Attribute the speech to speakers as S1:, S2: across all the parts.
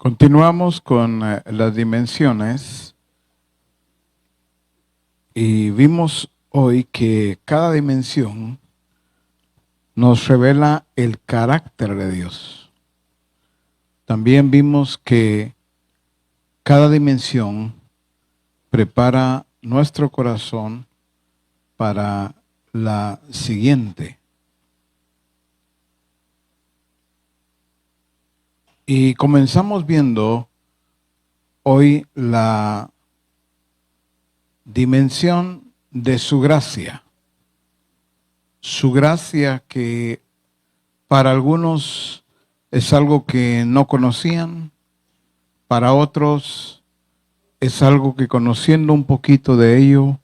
S1: Continuamos con las dimensiones y vimos hoy que cada dimensión nos revela el carácter de Dios. También vimos que cada dimensión prepara nuestro corazón para la siguiente. Y comenzamos viendo hoy la dimensión de su gracia. Su gracia que para algunos es algo que no conocían, para otros es algo que conociendo un poquito de ello,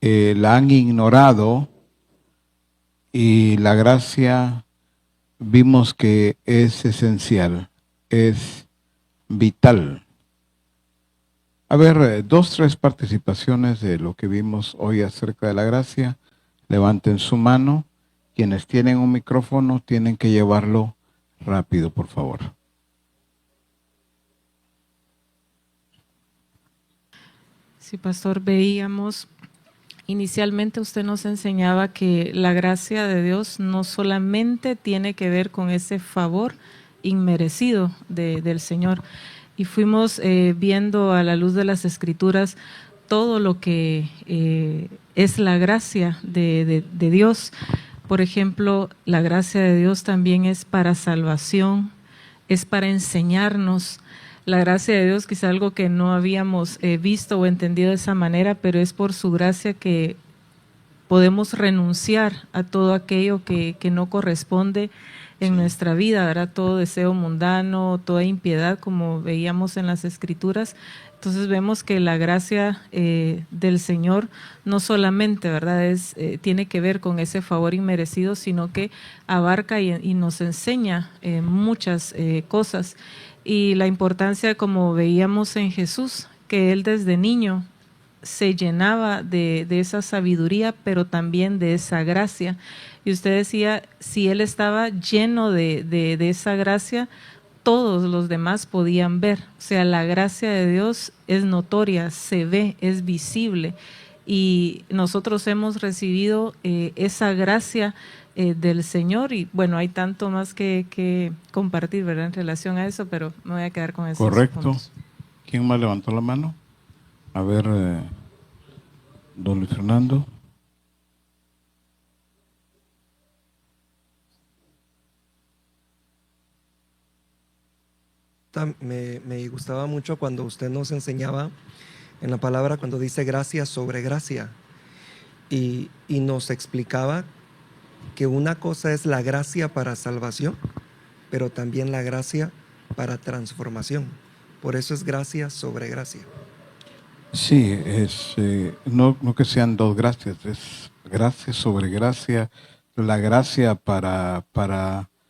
S1: la han ignorado, y la gracia vimos que es esencial, es vital. A ver, 2, 3 participaciones de lo que vimos hoy acerca de la gracia. Levanten su mano. Quienes tienen un micrófono tienen que llevarlo rápido, por favor.
S2: Sí, pastor, veíamos, inicialmente usted nos enseñaba que la gracia de Dios no solamente tiene que ver con ese favor inmerecido del Señor, y fuimos viendo a la luz de las Escrituras todo lo que es la gracia de Dios. Por ejemplo, la gracia de Dios también es para salvación, es para enseñarnos. La gracia de Dios quizá algo que no habíamos visto o entendido de esa manera, pero es por su gracia que podemos renunciar a todo aquello que no corresponde en nuestra vida, ¿verdad? Todo deseo mundano, toda impiedad, como veíamos en las Escrituras. Entonces vemos que la gracia del Señor no solamente, ¿verdad?, tiene que ver con ese favor inmerecido, sino que abarca y nos enseña muchas cosas. Y la importancia, como veíamos en Jesús, que Él desde niño se llenaba de esa sabiduría, pero también de esa gracia. Y usted decía, si Él estaba lleno de esa gracia, todos los demás podían ver. O sea, la gracia de Dios es notoria, se ve, es visible. Y nosotros hemos recibido esa gracia del Señor, y bueno, hay tanto más que compartir, ¿verdad?, en relación a eso, pero me voy a quedar con esos
S1: Correcto.
S2: puntos.
S1: ¿Quién más levantó la mano? A ver, don Luis Fernando.
S3: Me gustaba mucho cuando usted nos enseñaba en la palabra, cuando dice gracia sobre gracia, y nos explicaba que una cosa es la gracia para salvación, pero también la gracia para transformación. Por eso es gracia sobre gracia.
S1: Sí, es no que sean dos gracias, es gracia sobre gracia, la gracia para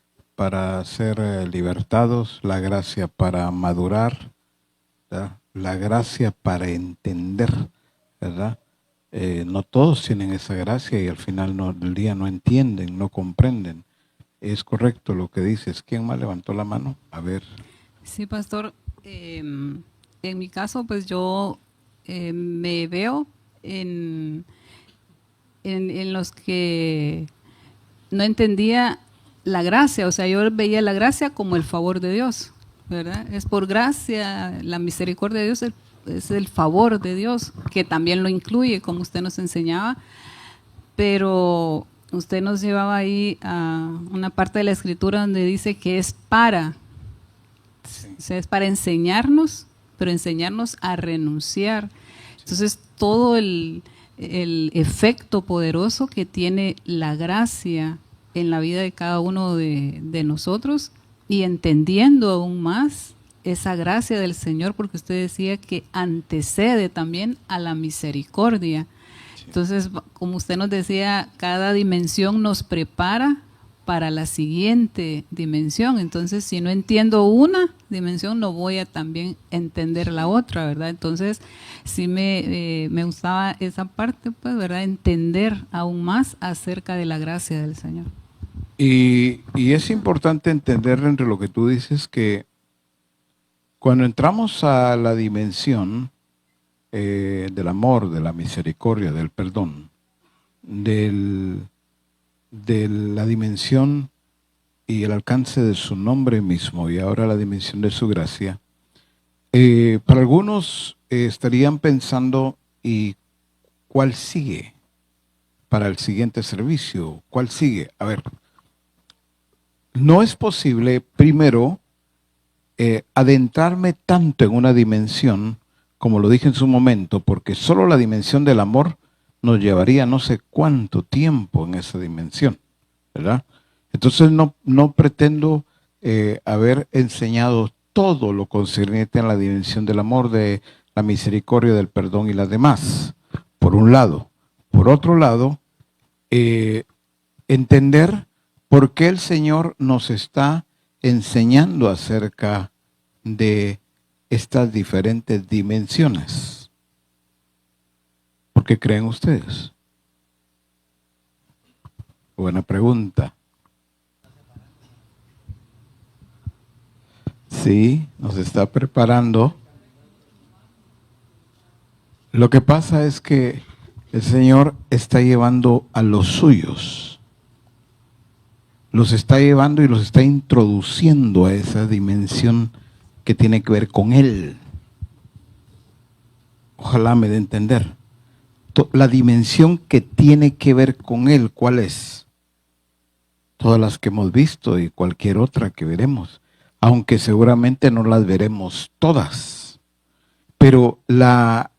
S1: ser libertados, la gracia para madurar, ¿verdad?, la gracia para entender, ¿verdad? No todos tienen esa gracia y al final del día no entienden, no comprenden. Es correcto lo que dices. ¿Quién más levantó la mano? A ver.
S4: Sí, pastor. En mi caso, pues yo me veo en los que no entendía la gracia. O sea, yo veía la gracia como el favor de Dios, ¿verdad? Es por gracia, la misericordia de Dios es el favor de Dios, que también lo incluye, como usted nos enseñaba, pero usted nos llevaba ahí a una parte de la Escritura donde dice que es para, o sea, es para enseñarnos, pero enseñarnos a renunciar. Entonces, todo el efecto poderoso que tiene la gracia en la vida de cada uno de nosotros, y entendiendo aún más esa gracia del Señor, porque usted decía que antecede también a la misericordia. Entonces, como usted nos decía, cada dimensión nos prepara para la siguiente dimensión. Entonces, si no entiendo una dimensión, no voy a también entender la otra, ¿verdad? Entonces, sí me gustaba esa parte, pues, ¿verdad? Entender aún más acerca de la gracia del Señor.
S1: Y es importante entender entre lo que tú dices que Cuando entramos a la dimensión del amor, de la misericordia, del perdón, de la dimensión y el alcance de su nombre mismo, y ahora la dimensión de su gracia, para algunos estarían pensando, ¿y cuál sigue para el siguiente servicio? ¿Cuál sigue? A ver, no es posible primero adentrarme tanto en una dimensión, como lo dije en su momento, porque solo la dimensión del amor nos llevaría no sé cuánto tiempo en esa dimensión, ¿verdad? Entonces no pretendo haber enseñado todo lo concerniente a la dimensión del amor, de la misericordia, del perdón y las demás, por un lado. Por otro lado, entender por qué el Señor nos está enseñando acerca de estas diferentes dimensiones. ¿Por qué creen ustedes? Buena pregunta. Sí, nos está preparando. Lo que pasa es que el Señor está llevando a los suyos. Los está llevando y los está introduciendo a esa dimensión que tiene que ver con Él. Ojalá me dé a entender. La dimensión que tiene que ver con Él, ¿cuál es? Todas las que hemos visto y cualquier otra que veremos, aunque seguramente no las veremos todas. Pero la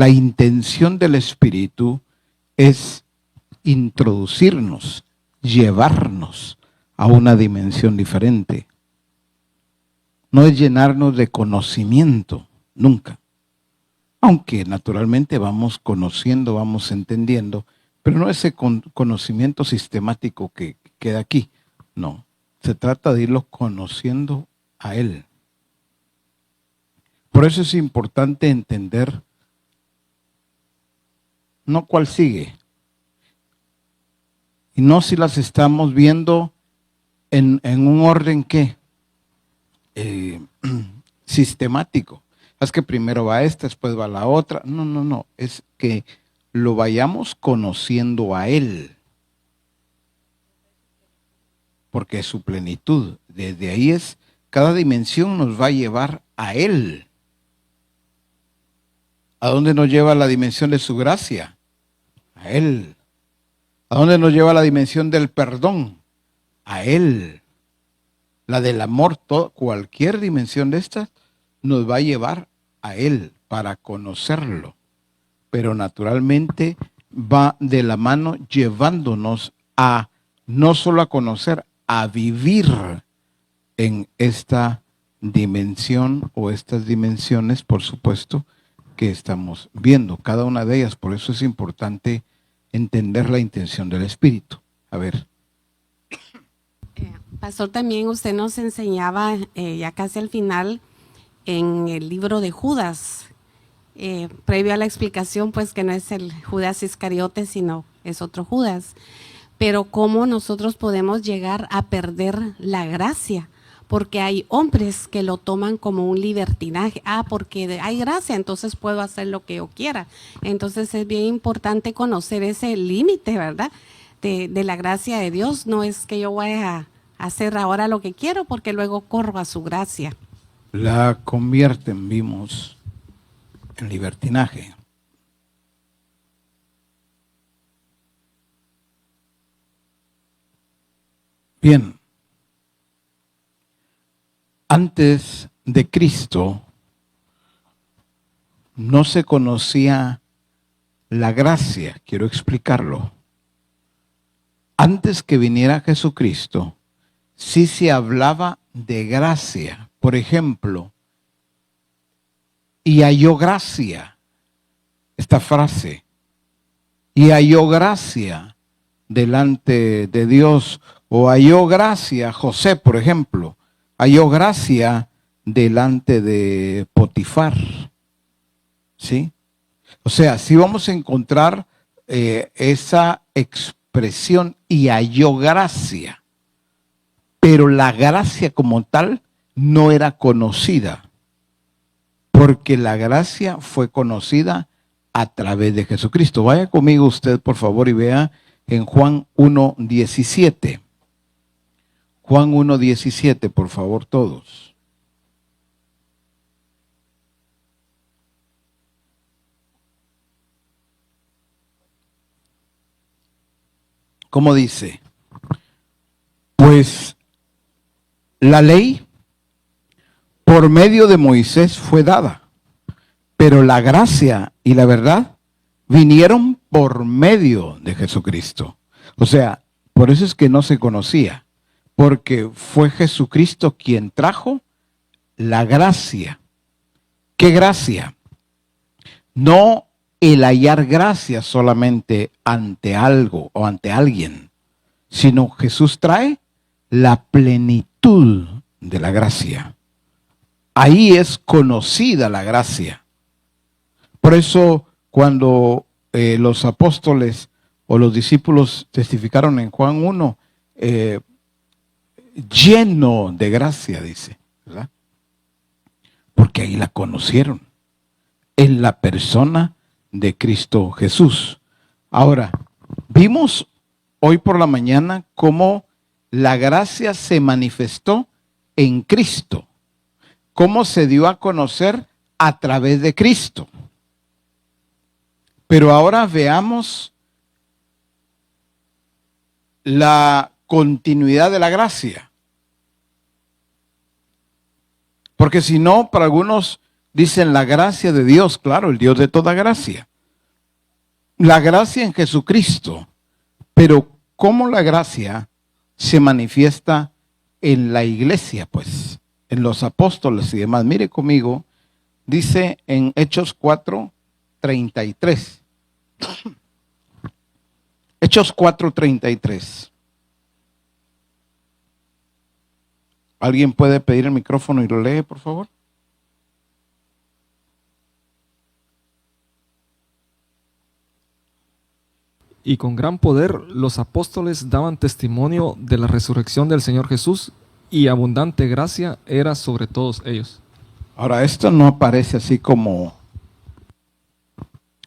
S1: intención del Espíritu es introducirnos, llevarnos a una dimensión diferente. No es llenarnos de conocimiento, nunca. Aunque naturalmente vamos conociendo, vamos entendiendo, pero no ese conocimiento sistemático que queda aquí. No, se trata de irlo conociendo a Él. Por eso es importante entender no cuál sigue, y no si las estamos viendo en un orden que sistemático. Es que primero va esta, después va la otra. No. Es que lo vayamos conociendo a Él. Porque es su plenitud. Desde ahí cada dimensión nos va a llevar a Él. ¿A dónde nos lleva la dimensión de su gracia? A Él. ¿A dónde nos lleva la dimensión del perdón? A Él. La del amor, cualquier dimensión de estas nos va a llevar a Él para conocerlo. Pero naturalmente va de la mano llevándonos a no solo a conocer, a vivir en esta dimensión o estas dimensiones, por supuesto, que estamos viendo, cada una de ellas. Por eso es importante entender la intención del Espíritu. A ver.
S5: Pastor, también usted nos enseñaba ya casi al final en el libro de Judas, previo a la explicación, pues que no es el Judas Iscariote, sino es otro Judas, pero cómo nosotros podemos llegar a perder la gracia, porque hay hombres que lo toman como un libertinaje. Porque hay gracia, entonces puedo hacer lo que yo quiera. Entonces es bien importante conocer ese límite, ¿verdad? De la gracia de Dios. No es que yo vaya a hacer ahora lo que quiero porque luego corro a su gracia.
S1: La convierten, vimos, en libertinaje. Bien. Antes de Cristo no se conocía la gracia. Quiero explicarlo. Antes que viniera Jesucristo, sí se hablaba de gracia. Por ejemplo, y halló gracia, esta frase, y halló gracia delante de Dios, o halló gracia, José, por ejemplo, halló gracia delante de Potifar, ¿sí? O sea, sí vamos a encontrar esa expresión, y halló gracia, pero la gracia como tal no era conocida. porque la gracia fue conocida a través de Jesucristo. Vaya conmigo usted, por favor, y vea en Juan 1:17. Juan 1:17, por favor, todos. ¿Cómo dice? Pues la ley por medio de Moisés fue dada, pero la gracia y la verdad vinieron por medio de Jesucristo. O sea, por eso es que no se conocía, porque fue Jesucristo quien trajo la gracia. ¿Qué gracia? No el hallar gracia solamente ante algo o ante alguien, sino Jesús trae la plenitud de la gracia. Ahí es conocida la gracia. Por eso cuando los apóstoles o los discípulos testificaron en Juan 1, lleno de gracia, dice, ¿verdad? Porque ahí la conocieron, en la persona de Cristo Jesús. Ahora, vimos hoy por la mañana cómo la gracia se manifestó en Cristo, cómo se dio a conocer a través de Cristo. Pero ahora veamos la continuidad de la gracia. Porque si no, para algunos dicen la gracia de Dios, claro, el Dios de toda gracia. La gracia en Jesucristo. Pero ¿cómo la gracia se manifiesta en la iglesia? Pues, en los apóstoles y demás. Mire conmigo, dice en Hechos 4:33. Hechos 4:33. ¿Alguien puede pedir el micrófono y lo lee, por favor?
S6: Y con gran poder los apóstoles daban testimonio de la resurrección del Señor Jesús, y abundante gracia era sobre todos ellos.
S1: Ahora, esto no aparece así como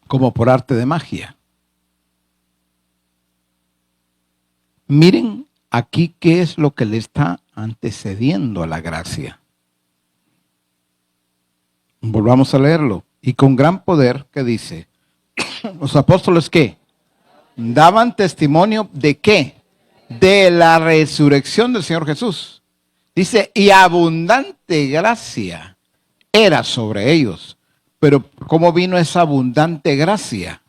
S1: por arte de magia. Miren aquí qué es lo que le está antecediendo a la gracia. Volvamos a leerlo. Y con gran poder, ¿qué dice? Los apóstoles, ¿qué? Daban testimonio ¿de qué? De la resurrección del Señor Jesús. Dice, y abundante gracia era sobre ellos. Pero ¿cómo vino esa abundante gracia?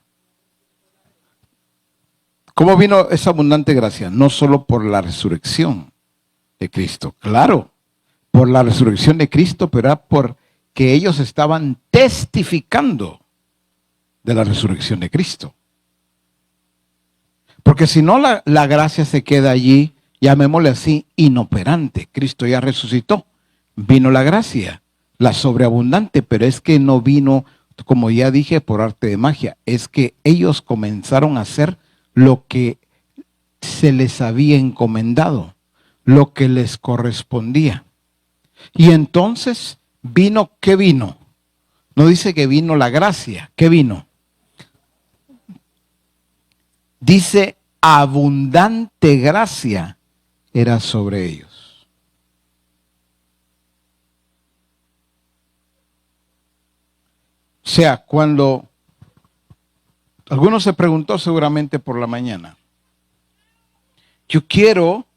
S1: ¿Cómo vino esa abundante gracia? No solo por la resurrección de Cristo, claro, por la resurrección de Cristo, pero era porque ellos estaban testificando de la resurrección de Cristo. Porque si no, la gracia se queda allí, llamémosle así, inoperante. Cristo ya resucitó, vino la gracia, la sobreabundante, pero es que no vino, como ya dije, por arte de magia. Es que ellos comenzaron a hacer lo que se les había encomendado, lo que les correspondía. Y entonces vino, ¿qué vino? No dice que vino la gracia, ¿qué vino? Dice, abundante gracia era sobre ellos. O sea, cuando algunos se preguntó seguramente por la mañana, yo quiero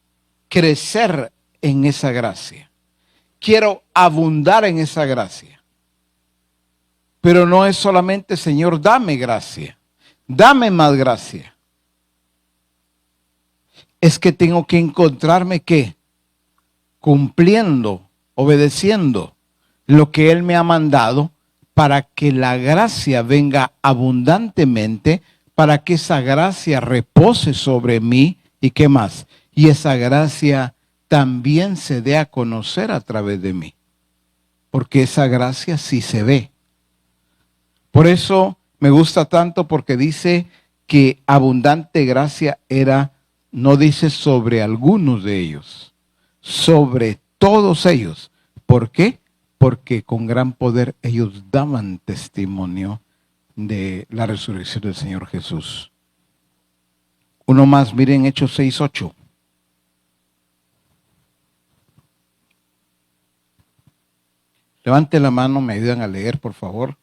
S1: crecer en esa gracia, quiero abundar en esa gracia, pero no es solamente, Señor, dame gracia, dame más gracia. Es que tengo que encontrarme ¿qué? Cumpliendo, obedeciendo lo que Él me ha mandado para que la gracia venga abundantemente, para que esa gracia repose sobre mí y ¿qué más? Y esa gracia también se dé a conocer a través de mí, porque esa gracia sí se ve. Por eso me gusta tanto, porque dice que abundante gracia era. No dice sobre algunos de ellos, sobre todos ellos. ¿Por qué? porque con gran poder ellos daban testimonio de la resurrección del Señor Jesús. Uno más, miren Hechos 6:8. Levante la mano, me ayudan a leer, por favor.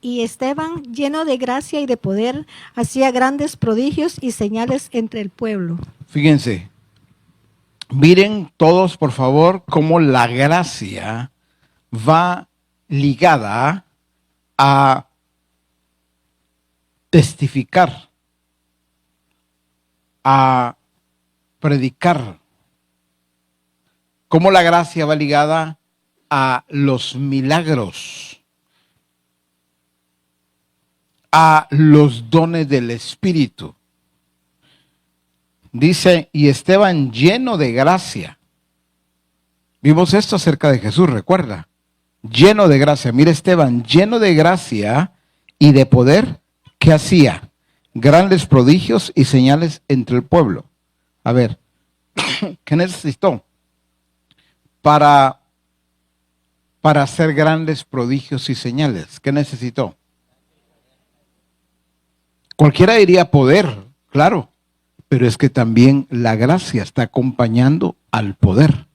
S7: Y Esteban, lleno de gracia y de poder, hacía grandes prodigios y señales entre el pueblo.
S1: Fíjense, miren todos, por favor, cómo la gracia va ligada a testificar, a predicar. Cómo la gracia va ligada a los milagros, a los dones del Espíritu. Dice, y Esteban lleno de gracia. Vimos esto acerca de Jesús, recuerda. Lleno de gracia. Mira, Esteban lleno de gracia y de poder, ¿qué hacía? Grandes prodigios y señales entre el pueblo. A ver, ¿qué necesitó para hacer grandes prodigios y señales? ¿Qué necesitó? Cualquiera diría poder, claro, pero es que también la gracia está acompañando al poder.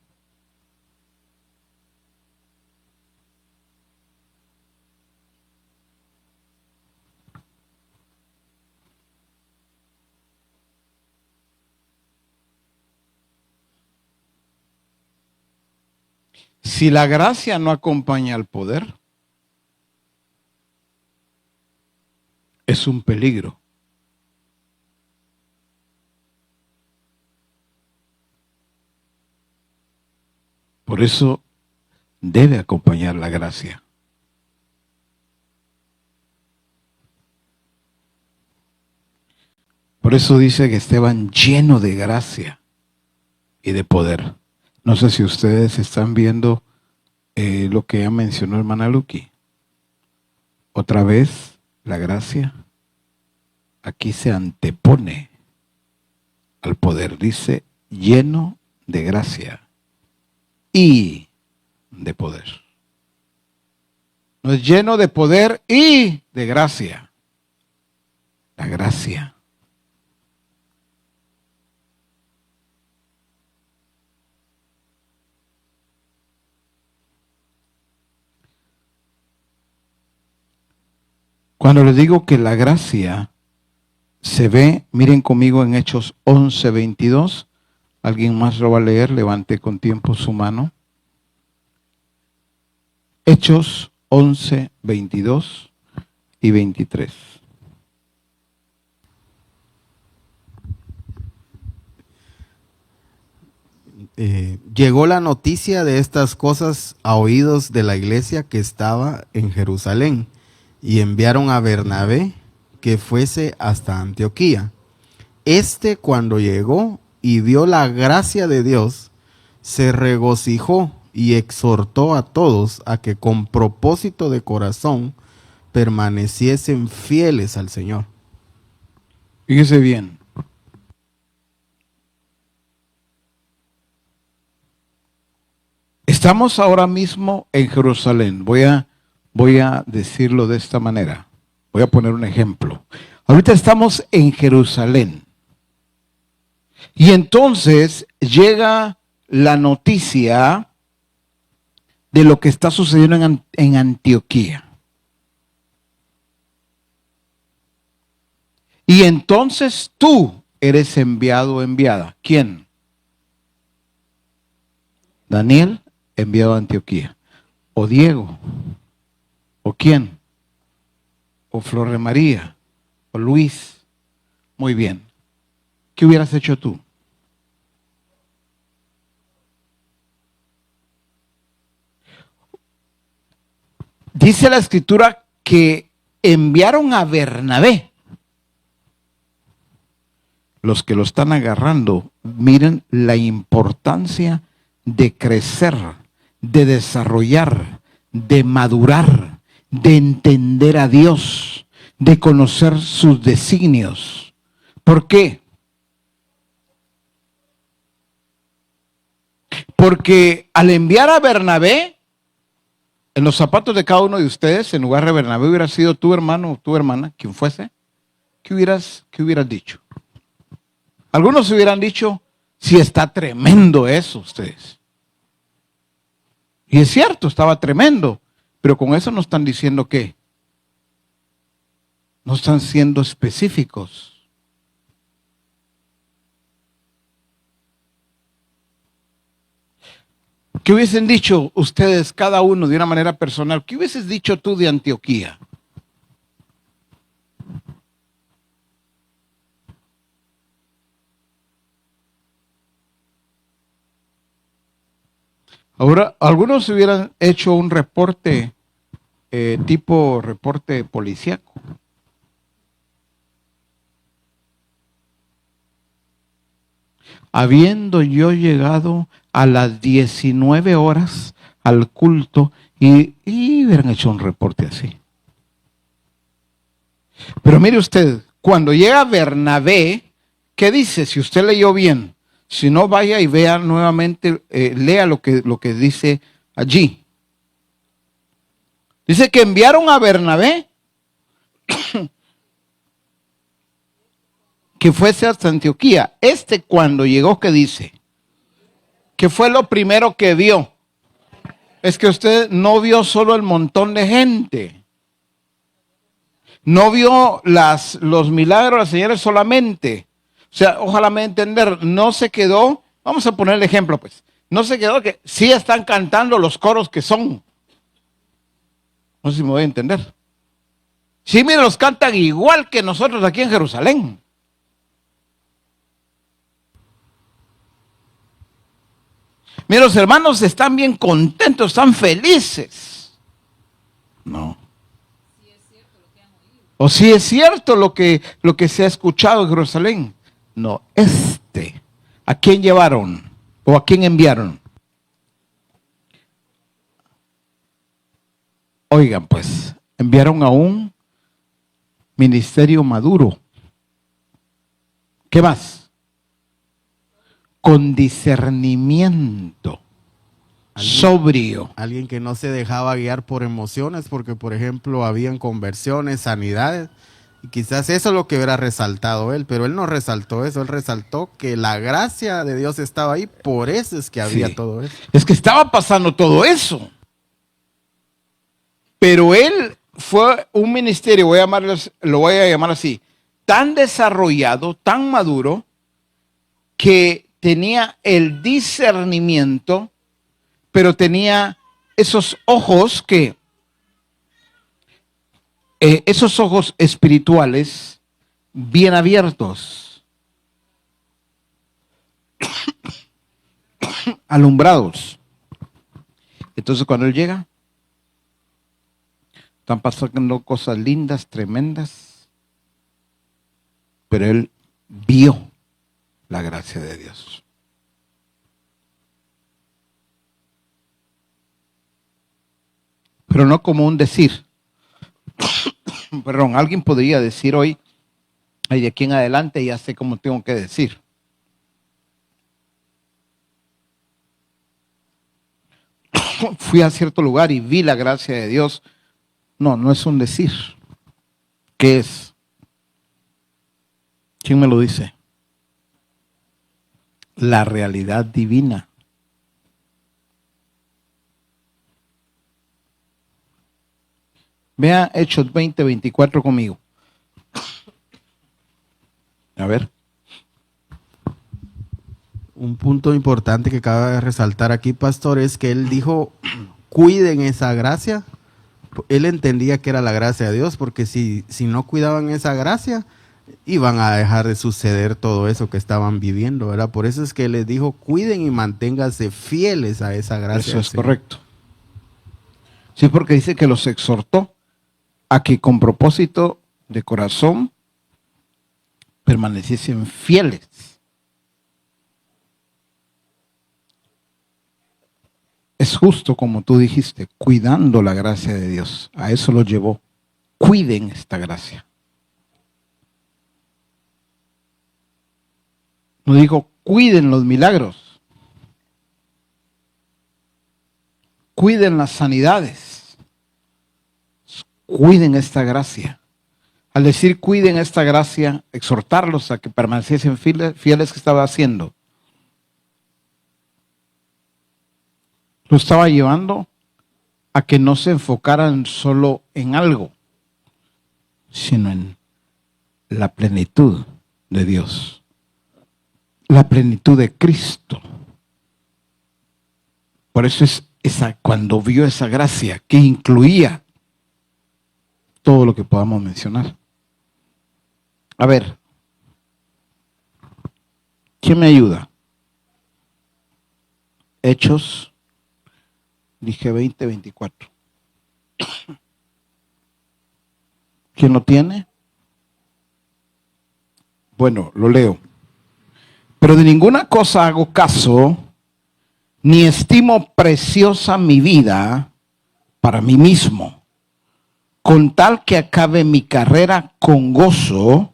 S1: Si la gracia no acompaña al poder, es un peligro. Por eso debe acompañar la gracia. Por eso dice que Esteban lleno de gracia y de poder. No sé si ustedes están viendo lo que ya mencionó hermana Lucky. Otra vez, la gracia aquí se antepone al poder. Dice lleno de gracia y de poder. No es lleno de poder y de gracia. La gracia. Cuando les digo que la gracia se ve, miren conmigo en Hechos 11:22. ¿Alguien más lo va a leer? Levante con tiempo su mano. Hechos 11:22 y 23.
S8: Llegó la noticia de estas cosas a oídos de la iglesia que estaba en Jerusalén, y enviaron a Bernabé que fuese hasta Antioquía. Cuando llegó y vio la gracia de Dios, se regocijó y exhortó a todos a que con propósito de corazón permaneciesen fieles al Señor.
S1: Fíjese bien. Estamos ahora mismo en Jerusalén. Voy a decirlo de esta manera. Voy a poner un ejemplo. Ahorita estamos en Jerusalén. Y entonces llega la noticia de lo que está sucediendo en Antioquía. Y entonces tú eres enviado o enviada. ¿Quién? Daniel, enviado a Antioquía. O Diego. ¿O quién? O Flor de María. O Luis. Muy bien. ¿Qué hubieras hecho tú? Dice la escritura que enviaron a Bernabé. Los que lo están agarrando, miren la importancia de crecer, de desarrollar, de madurar, de entender a Dios, de conocer sus designios. ¿Por qué? Porque al enviar a Bernabé, en los zapatos de cada uno de ustedes, en lugar de Bernabé hubiera sido tu hermano o tu hermana, quien fuese, ¿qué hubieras dicho? Algunos hubieran dicho, sí, está tremendo eso ustedes. Y es cierto, estaba tremendo, pero con eso no están diciendo qué. No están siendo específicos. ¿Qué hubiesen dicho ustedes, cada uno de una manera personal? ¿Qué hubieses dicho tú de Antioquía? Ahora, algunos hubieran hecho un reporte, tipo reporte policíaco. Habiendo yo llegado a las 19 horas al culto y hubieran hecho un reporte así. Pero mire usted, cuando llega Bernabé, ¿qué dice? Si usted leyó bien, si no, vaya y vea nuevamente, lea lo que dice allí. Dice que enviaron a Bernabé que fuese hasta Antioquía. Cuando llegó, ¿qué dice? ¿Qué fue lo primero que vio? Es que usted no vio solo el montón de gente. No vio los milagros, las señales solamente. O sea, ojalá me entender, no se quedó, vamos a poner el ejemplo pues, no se quedó que sí están cantando los coros que son. No sé si me voy a entender. Sí, mire, los cantan igual que nosotros aquí en Jerusalén. Mira, los hermanos están bien contentos, están felices. No. O si es cierto lo que se ha escuchado en Jerusalén. No, ¿a quién llevaron? ¿O a quién enviaron? Oigan, pues, enviaron a un ministerio maduro. ¿Qué más? Con discernimiento, sobrio.
S8: Alguien que no se dejaba guiar por emociones, porque por ejemplo habían conversiones, sanidades, y quizás eso es lo que hubiera resaltado él, pero él no resaltó eso, él resaltó que la gracia de Dios estaba ahí, por eso es que había todo eso.
S1: Es que estaba pasando todo eso. Pero él fue un ministerio, lo voy a llamar así, tan desarrollado, tan maduro, que tenía el discernimiento, pero tenía esos ojos esos ojos espirituales bien abiertos, alumbrados. Entonces cuando él llega, están pasando cosas lindas, tremendas, pero él vio la gracia de Dios. Pero no como un decir. Perdón, alguien podría decir hoy, ay, de aquí en adelante ya sé cómo tengo que decir. Fui a cierto lugar y vi la gracia de Dios. No, no es un decir. ¿Qué es? ¿Quién me lo dice? La realidad divina. Vea Hechos 20:24 conmigo. A ver.
S8: Un punto importante que cabe resaltar aquí, pastor, es que él dijo, cuiden esa gracia. Él entendía que era la gracia de Dios, porque si no cuidaban esa gracia, iban a dejar de suceder todo eso que estaban viviendo, ¿verdad? Por eso es que les dijo, cuiden y manténganse fieles a esa gracia.
S1: Eso es correcto. Sí, porque dice que los exhortó a que con propósito de corazón permaneciesen fieles. es justo como tú dijiste, cuidando la gracia de Dios. A eso lo llevó. Cuiden esta gracia. No dijo, cuiden los milagros. Cuiden las sanidades. Cuiden esta gracia. Al decir cuiden esta gracia, exhortarlos a que permaneciesen fieles que estaba haciendo. Lo estaba llevando a que no se enfocaran solo en algo, sino en la plenitud de Dios, la plenitud de Cristo. Por eso es cuando vio esa gracia que incluía todo lo que podamos mencionar. A ver, ¿quién me ayuda? Hechos, dije 20:24. ¿Quién lo tiene? Bueno, lo leo. Pero de ninguna cosa hago caso, ni estimo preciosa mi vida para mí mismo, con tal que acabe mi carrera con gozo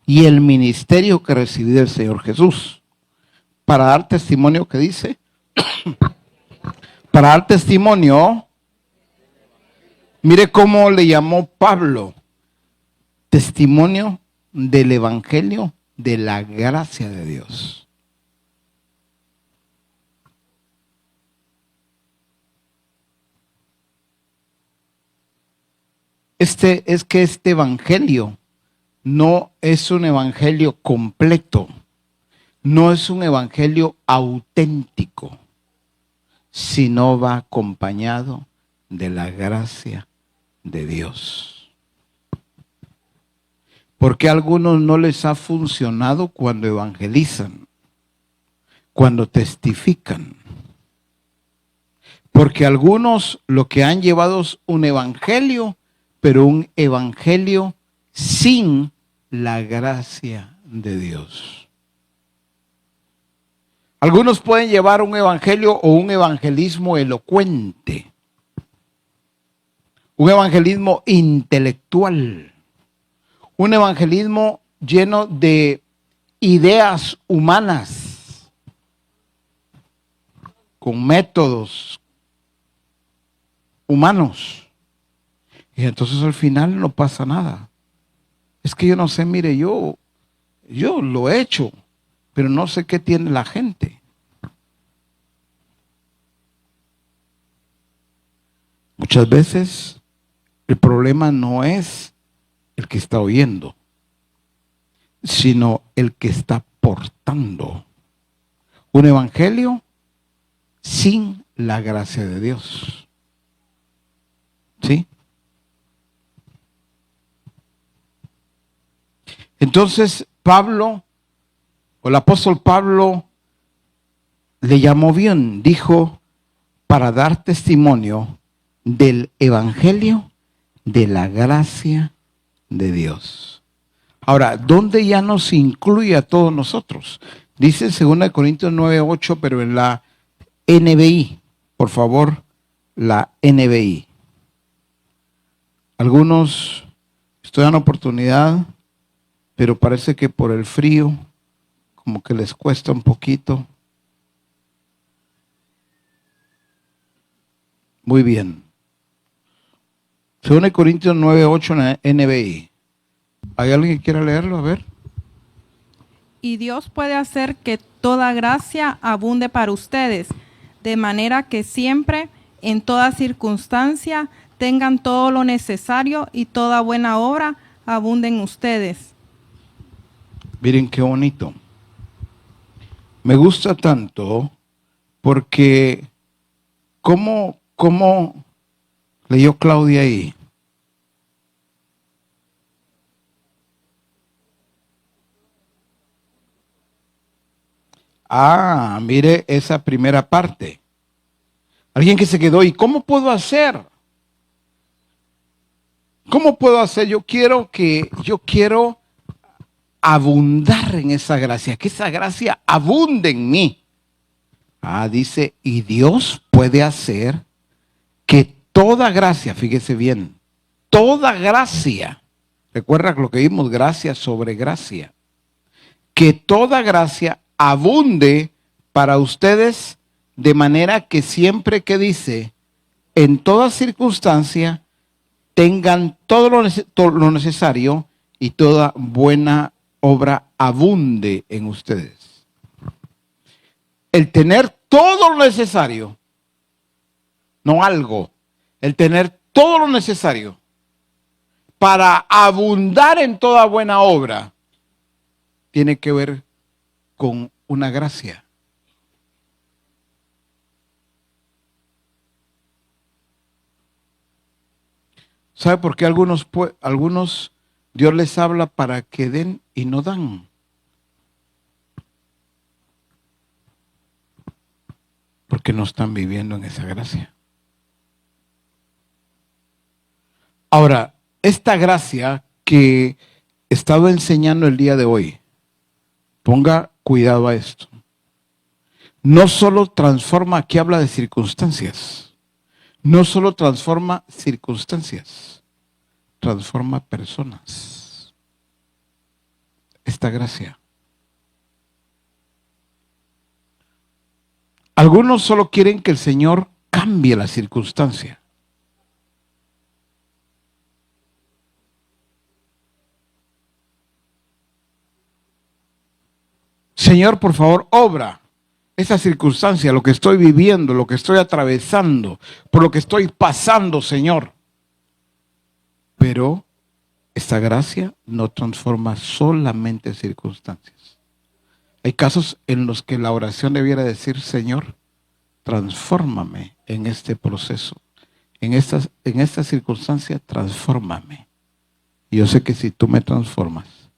S1: y el ministerio que recibí del Señor Jesús, para dar testimonio, ¿qué dice? Para dar testimonio, mire cómo le llamó Pablo, testimonio del evangelio de la gracia de Dios. Este evangelio no es un evangelio completo, no es un evangelio auténtico, sino va acompañado de la gracia de Dios. Porque a algunos no les ha funcionado cuando evangelizan, cuando testifican. Porque algunos lo que han llevado es un evangelio, pero un evangelio sin la gracia de Dios. Algunos pueden llevar un evangelio o un evangelismo elocuente, un evangelismo intelectual, un evangelismo lleno de ideas humanas, con métodos humanos. Y entonces al final no pasa nada. Es que yo no sé, mire, yo lo he hecho, pero no sé qué tiene la gente. Muchas veces el problema no es el que está oyendo, sino el que está portando un evangelio sin la gracia de Dios. ¿Sí? Entonces Pablo, o el apóstol Pablo, le llamó bien, dijo, para dar testimonio del evangelio de la gracia de Dios. Ahora, ¿dónde ya nos incluye a todos nosotros? Dice en 2 Corintios 9:8, pero en la NBI, por favor, la NBI. Algunos estoy dando oportunidad, pero parece que por el frío, como que les cuesta un poquito. Muy bien. 2 Corintios 9:8 en la NBI. ¿Hay alguien que quiera leerlo? A ver.
S9: Y Dios puede hacer que toda gracia abunde para ustedes, de manera que siempre, en toda circunstancia, tengan todo lo necesario y toda buena obra abunde en ustedes.
S1: Miren qué bonito. Me gusta tanto porque ¿cómo leyó Claudia ahí? Ah, mire esa primera parte. Alguien que se quedó, ¿y cómo puedo hacer? ¿Cómo puedo hacer? Yo quiero abundar en esa gracia, que esa gracia abunde en mí. Dice, y Dios puede hacer que toda gracia, fíjese bien, toda gracia, recuerda lo que vimos, gracia sobre gracia, que toda gracia abunde para ustedes de manera que siempre que dice, en toda circunstancia, tengan todo lo necesario y toda buena obra abunde en ustedes. El tener todo lo necesario, no algo, el tener todo lo necesario para abundar en toda buena obra, tiene que ver con una gracia. ¿Sabe por qué algunos Dios les habla para que den y no dan? Porque no están viviendo en esa gracia. Ahora, esta gracia que he estado enseñando el día de hoy, ponga cuidado a esto. No solo transforma, aquí habla de circunstancias. No solo transforma circunstancias, transforma personas. Esta gracia. Algunos solo quieren que el Señor cambie la circunstancia. Señor, por favor, obra esa circunstancia, lo que estoy viviendo, lo que estoy atravesando, por lo que estoy pasando, Señor. Pero esta gracia no transforma solamente circunstancias. Hay casos en los que la oración debiera decir, Señor, transfórmame en este proceso. En esta circunstancia, transfórmame. Y yo sé que si tú me transformas,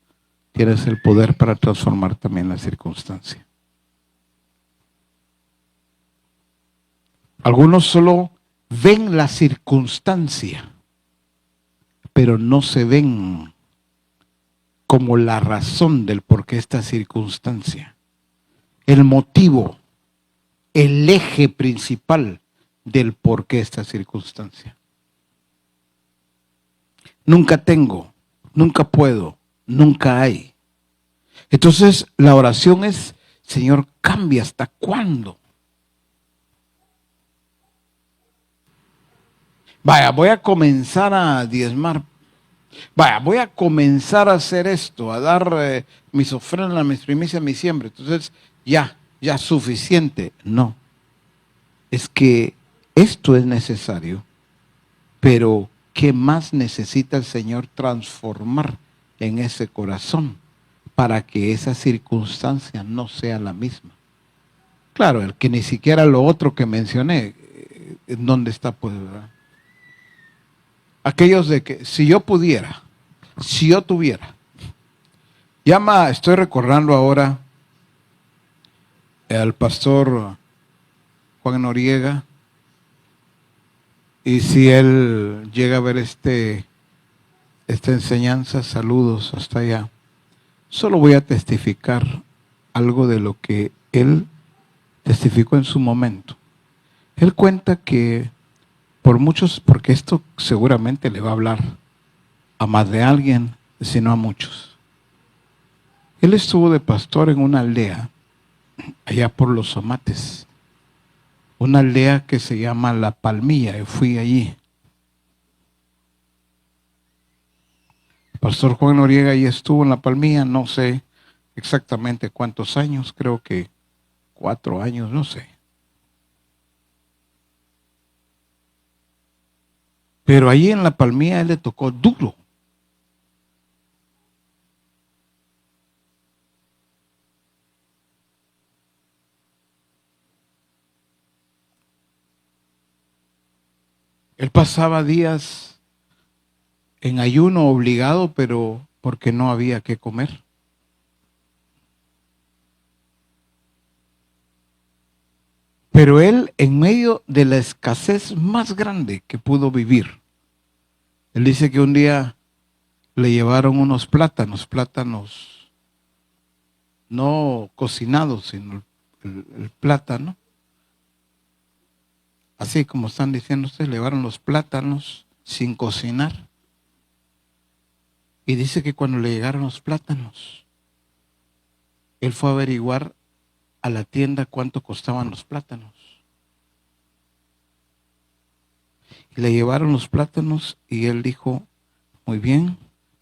S1: tienes el poder para transformar también la circunstancia. Algunos solo ven la circunstancia, pero no se ven como la razón del por qué esta circunstancia, el motivo, el eje principal del por qué esta circunstancia. Nunca tengo, nunca puedo, nunca hay. Entonces la oración es, Señor, cambia, ¿hasta cuándo? Vaya, voy a comenzar a diezmar. Vaya, voy a comenzar a hacer esto, a dar mis ofrendas, mis primicias, mi siembra. Entonces, ya suficiente. No. Es que esto es necesario, pero ¿qué más necesita el Señor transformar en ese corazón para que esa circunstancia no sea la misma? Claro, el que ni siquiera lo otro que mencioné, ¿dónde está? Pues, ¿verdad? Aquellos de que si yo tuviera, estoy recordando ahora al pastor Juan Noriega, y si él llega a ver esta enseñanza, saludos hasta allá. Solo voy a testificar algo de lo que él testificó en su momento. Él cuenta que porque esto seguramente le va a hablar a más de alguien, sino a muchos. Él estuvo de pastor en una aldea, allá por los Somates, una aldea que se llama La Palmilla, y fui allí. Pastor Juan Noriega ahí estuvo en La Palmilla, no sé exactamente cuántos años, creo que 4 años, no sé. Pero allí en La Palmilla a él le tocó duro. Él pasaba días en ayuno obligado, pero porque no había que comer. Pero él, en medio de la escasez más grande que pudo vivir, él dice que un día le llevaron unos plátanos no cocinados, sino el plátano, así como están diciendo ustedes, llevaron los plátanos sin cocinar. Y dice que cuando le llegaron los plátanos, él fue a averiguar a la tienda cuánto costaban los plátanos. Y le llevaron los plátanos y él dijo, muy bien,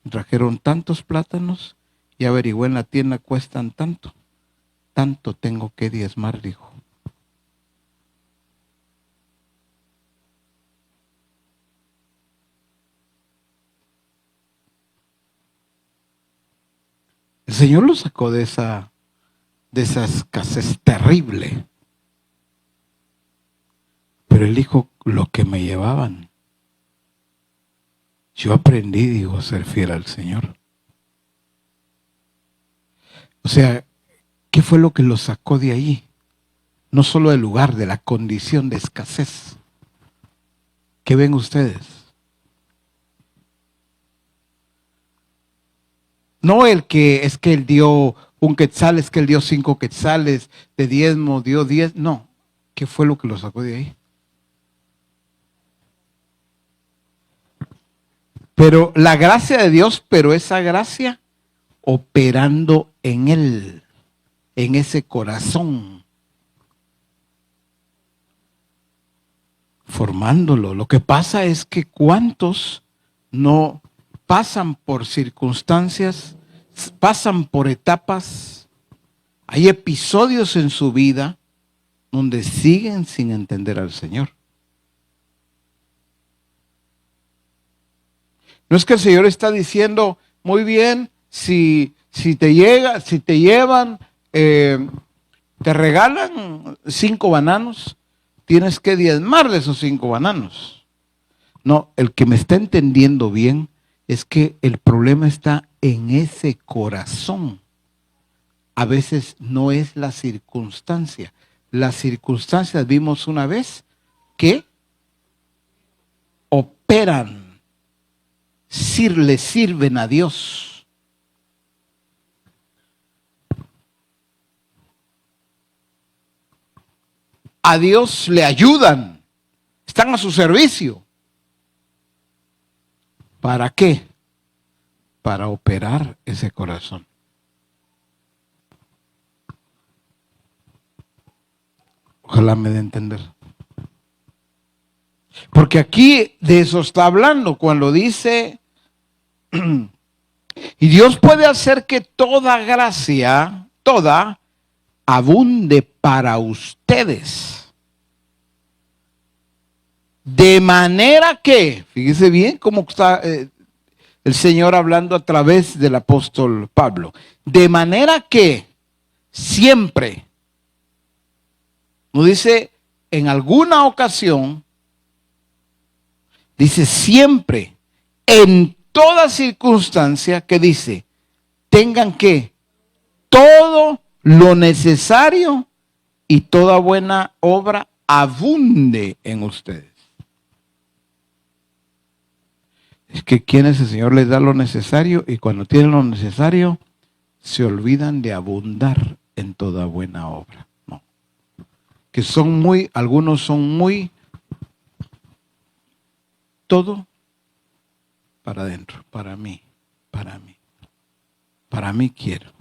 S1: trajeron tantos plátanos y averigué en la tienda cuestan tanto. Tanto tengo que diezmar, dijo. El Señor lo sacó de esa escasez terrible. Pero él dijo, lo que me llevaban. Yo aprendí, digo, a ser fiel al Señor. O sea, ¿qué fue lo que lo sacó de ahí? No solo del lugar, de la condición de escasez. ¿Qué ven ustedes? No el que es que él dio un quetzal, es que él dio 5 quetzales de diezmo, dio 10. No, ¿qué fue lo que lo sacó de ahí? Pero la gracia de Dios, pero esa gracia operando en él, en ese corazón, formándolo. Lo que pasa es que cuántos no pasan por circunstancias, pasan por etapas, hay episodios en su vida donde siguen sin entender al Señor. No es que el Señor está diciendo, muy bien, si te llevan, te regalan 5 bananos, tienes que diezmarle esos 5 bananos. No, el que me está entendiendo bien es que el problema está en ese corazón. A veces no es la circunstancia. Las circunstancias vimos una vez que operan, le sirven a Dios. A Dios le ayudan, están a su servicio. ¿Para qué? Para operar ese corazón. Ojalá me dé a entender. Porque aquí de eso está hablando cuando dice, y Dios puede hacer que toda gracia, toda, abunde para ustedes. De manera que, fíjese bien cómo está el Señor hablando a través del apóstol Pablo. De manera que siempre, no dice en alguna ocasión, dice siempre, en toda circunstancia, que dice, tengan que todo lo necesario y toda buena obra abunde en ustedes. Es que quienes el Señor les da lo necesario y cuando tienen lo necesario se olvidan de abundar en toda buena obra. No. Que algunos son muy todo para adentro, para mí quiero.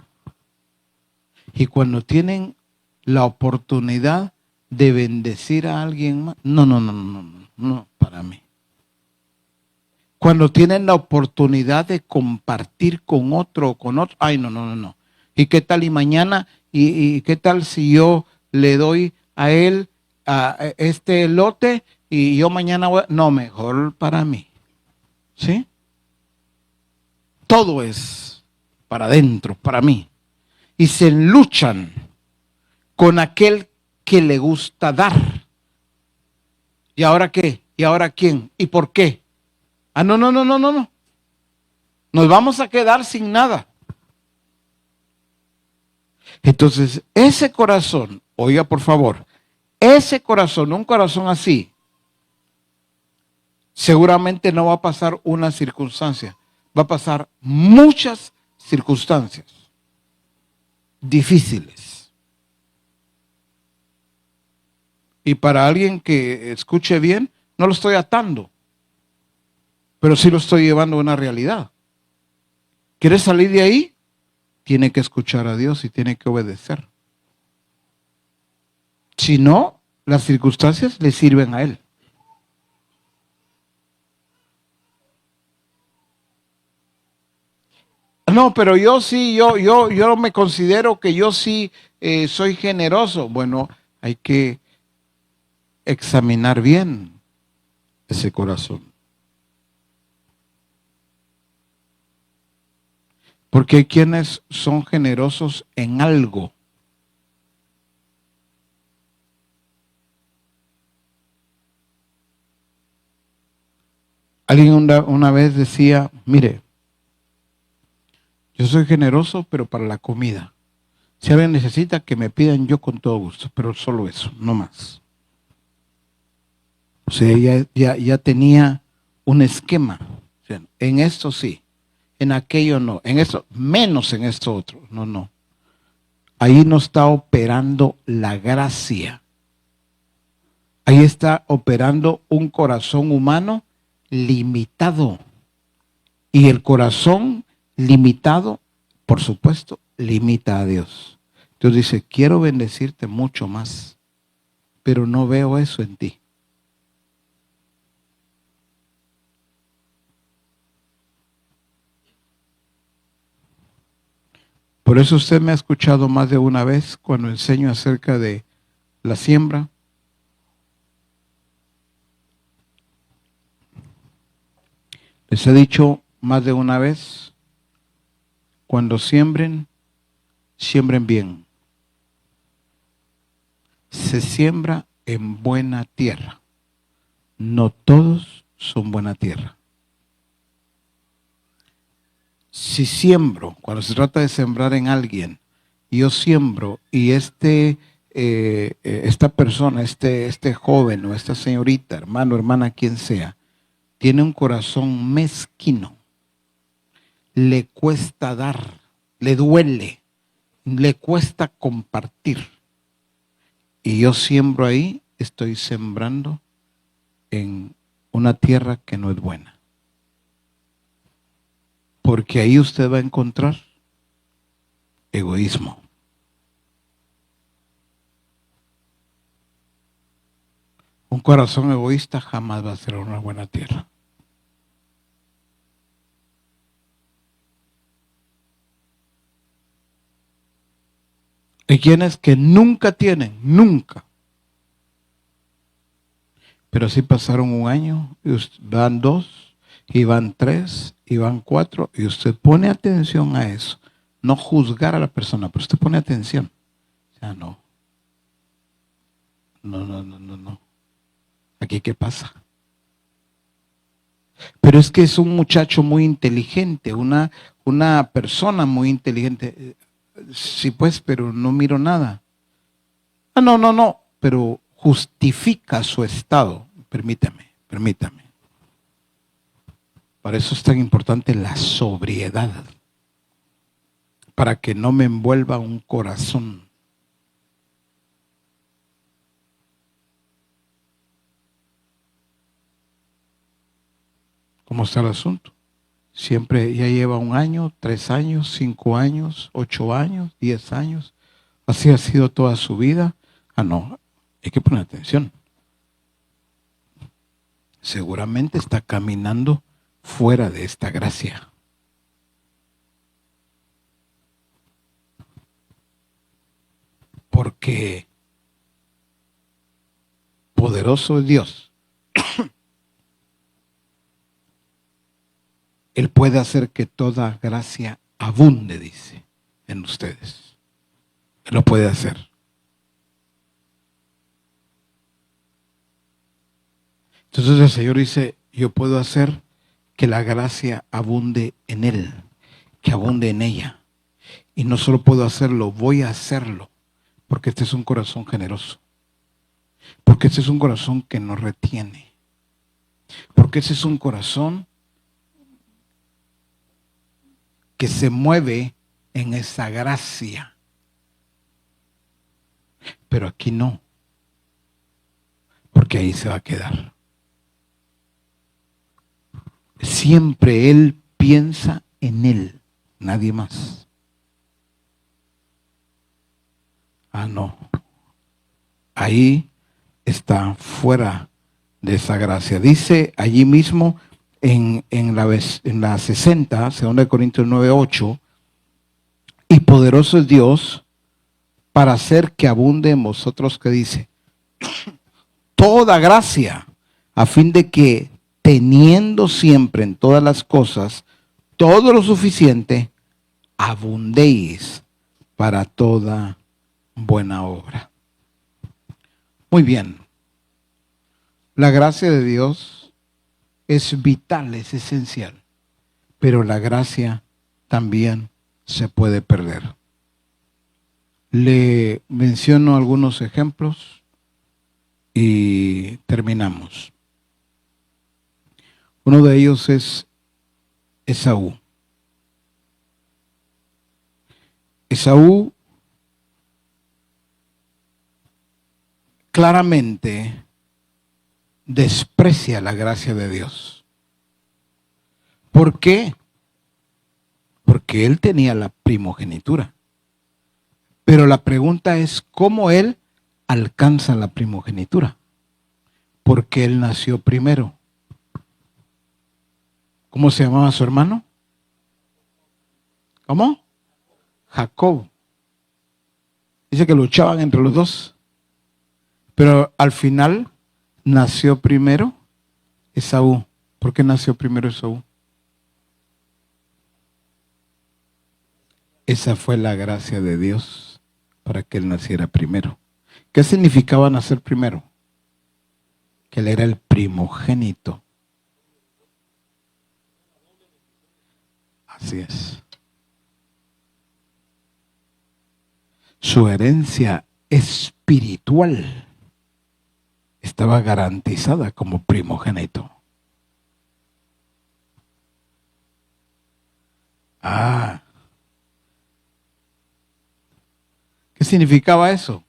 S1: Y cuando tienen la oportunidad de bendecir a alguien más, no, para mí. Cuando tienen la oportunidad de compartir con otro, ay, no. ¿Y qué tal y mañana? ¿Y qué tal si yo le doy a él a este lote y yo mañana voy? No, mejor para mí. ¿Sí? Todo es para adentro, para mí. Y se luchan con aquel que le gusta dar. ¿Y ahora qué? ¿Y ahora quién? ¿Y por qué? Ah, no. Nos vamos a quedar sin nada. Entonces, ese corazón, oiga por favor, ese corazón, un corazón así, seguramente no va a pasar una circunstancia, va a pasar muchas circunstancias difíciles. Y para alguien que escuche bien, no lo estoy atando, pero sí lo estoy llevando a una realidad. ¿Quiere salir de ahí? Tiene que escuchar a Dios y tiene que obedecer. Si no, las circunstancias le sirven a Él. No, pero yo sí, yo me considero que yo sí soy generoso. Bueno, hay que examinar bien ese corazón. Porque hay quienes son generosos en algo. Alguien una vez decía, mire, yo soy generoso, pero para la comida. Si alguien necesita que me pidan, yo con todo gusto, pero solo eso, no más. O sea, ya tenía un esquema. O sea, en esto sí, en aquello no, en esto, menos en esto otro. No. Ahí no está operando la gracia. Ahí está operando un corazón humano limitado. Y el corazón limitado, por supuesto, limita a Dios. Dios dice, quiero bendecirte mucho más, pero no veo eso en ti. Por eso usted me ha escuchado más de una vez cuando enseño acerca de la siembra. Les he dicho más de una vez, cuando siembren, siembren bien. Se siembra en buena tierra. No todos son buena tierra. Si siembro, cuando se trata de sembrar en alguien, yo siembro y esta persona, este joven o esta señorita, hermano, hermana, quien sea, tiene un corazón mezquino, le cuesta dar, le duele, le cuesta compartir. Y yo siembro ahí, estoy sembrando en una tierra que no es buena. Porque ahí usted va a encontrar egoísmo. Un corazón egoísta jamás va a ser una buena tierra. Hay quienes que nunca tienen, nunca. Pero sí pasaron un año, y van 2, y van 3, y van 4, y usted pone atención a eso. No juzgar a la persona, pero usted pone atención. O sea, no. No. ¿Aquí qué pasa? Pero es que es un muchacho muy inteligente, una persona muy inteligente. Sí, pues, pero no miro nada. No, pero justifica su estado. Permítame. Para eso es tan importante la sobriedad. Para que no me envuelva un corazón. ¿Cómo está el asunto? Siempre ya lleva 1 año, 3 años, 5 años, 8 años, 10 años. Así ha sido toda su vida. No, hay que poner atención. Seguramente está caminando fuera de esta gracia. Porque poderoso es Dios. Él puede hacer que toda gracia abunde, dice, en ustedes. Él lo puede hacer. Entonces el Señor dice, yo puedo hacer que la gracia abunde en Él, que abunde en ella. Y no solo puedo hacerlo, voy a hacerlo, porque este es un corazón generoso. Porque este es un corazón que no retiene. Porque este es un corazón que se mueve en esa gracia. Pero aquí no. porque ahí se va a quedar. Siempre Él piensa en Él, nadie más. Ah, no. Ahí está fuera de esa gracia. Dice allí mismo en la 60, 2 Corintios 9:8, y poderoso es Dios para hacer que abunde en vosotros, que dice, toda gracia, a fin de que teniendo siempre en todas las cosas todo lo suficiente, abundéis para toda buena obra. Muy bien. La gracia de Dios es vital, es esencial, pero la gracia también se puede perder. Le menciono algunos ejemplos y terminamos. Uno de ellos es Esaú. Esaú claramente desprecia la gracia de Dios. ¿Por qué? Porque él tenía la primogenitura. Pero la pregunta es, ¿cómo él alcanza la primogenitura? Porque él nació primero. ¿Cómo se llamaba su hermano? ¿Cómo? Jacob. Dice que luchaban entre los dos. Pero al final nació primero Esaú. ¿Por qué nació primero Esaú? Esa fue la gracia de Dios para que él naciera primero. ¿Qué significaba nacer primero? Que él era el primogénito. Así es. Su herencia espiritual estaba garantizada como primogénito. ¿Qué significaba eso?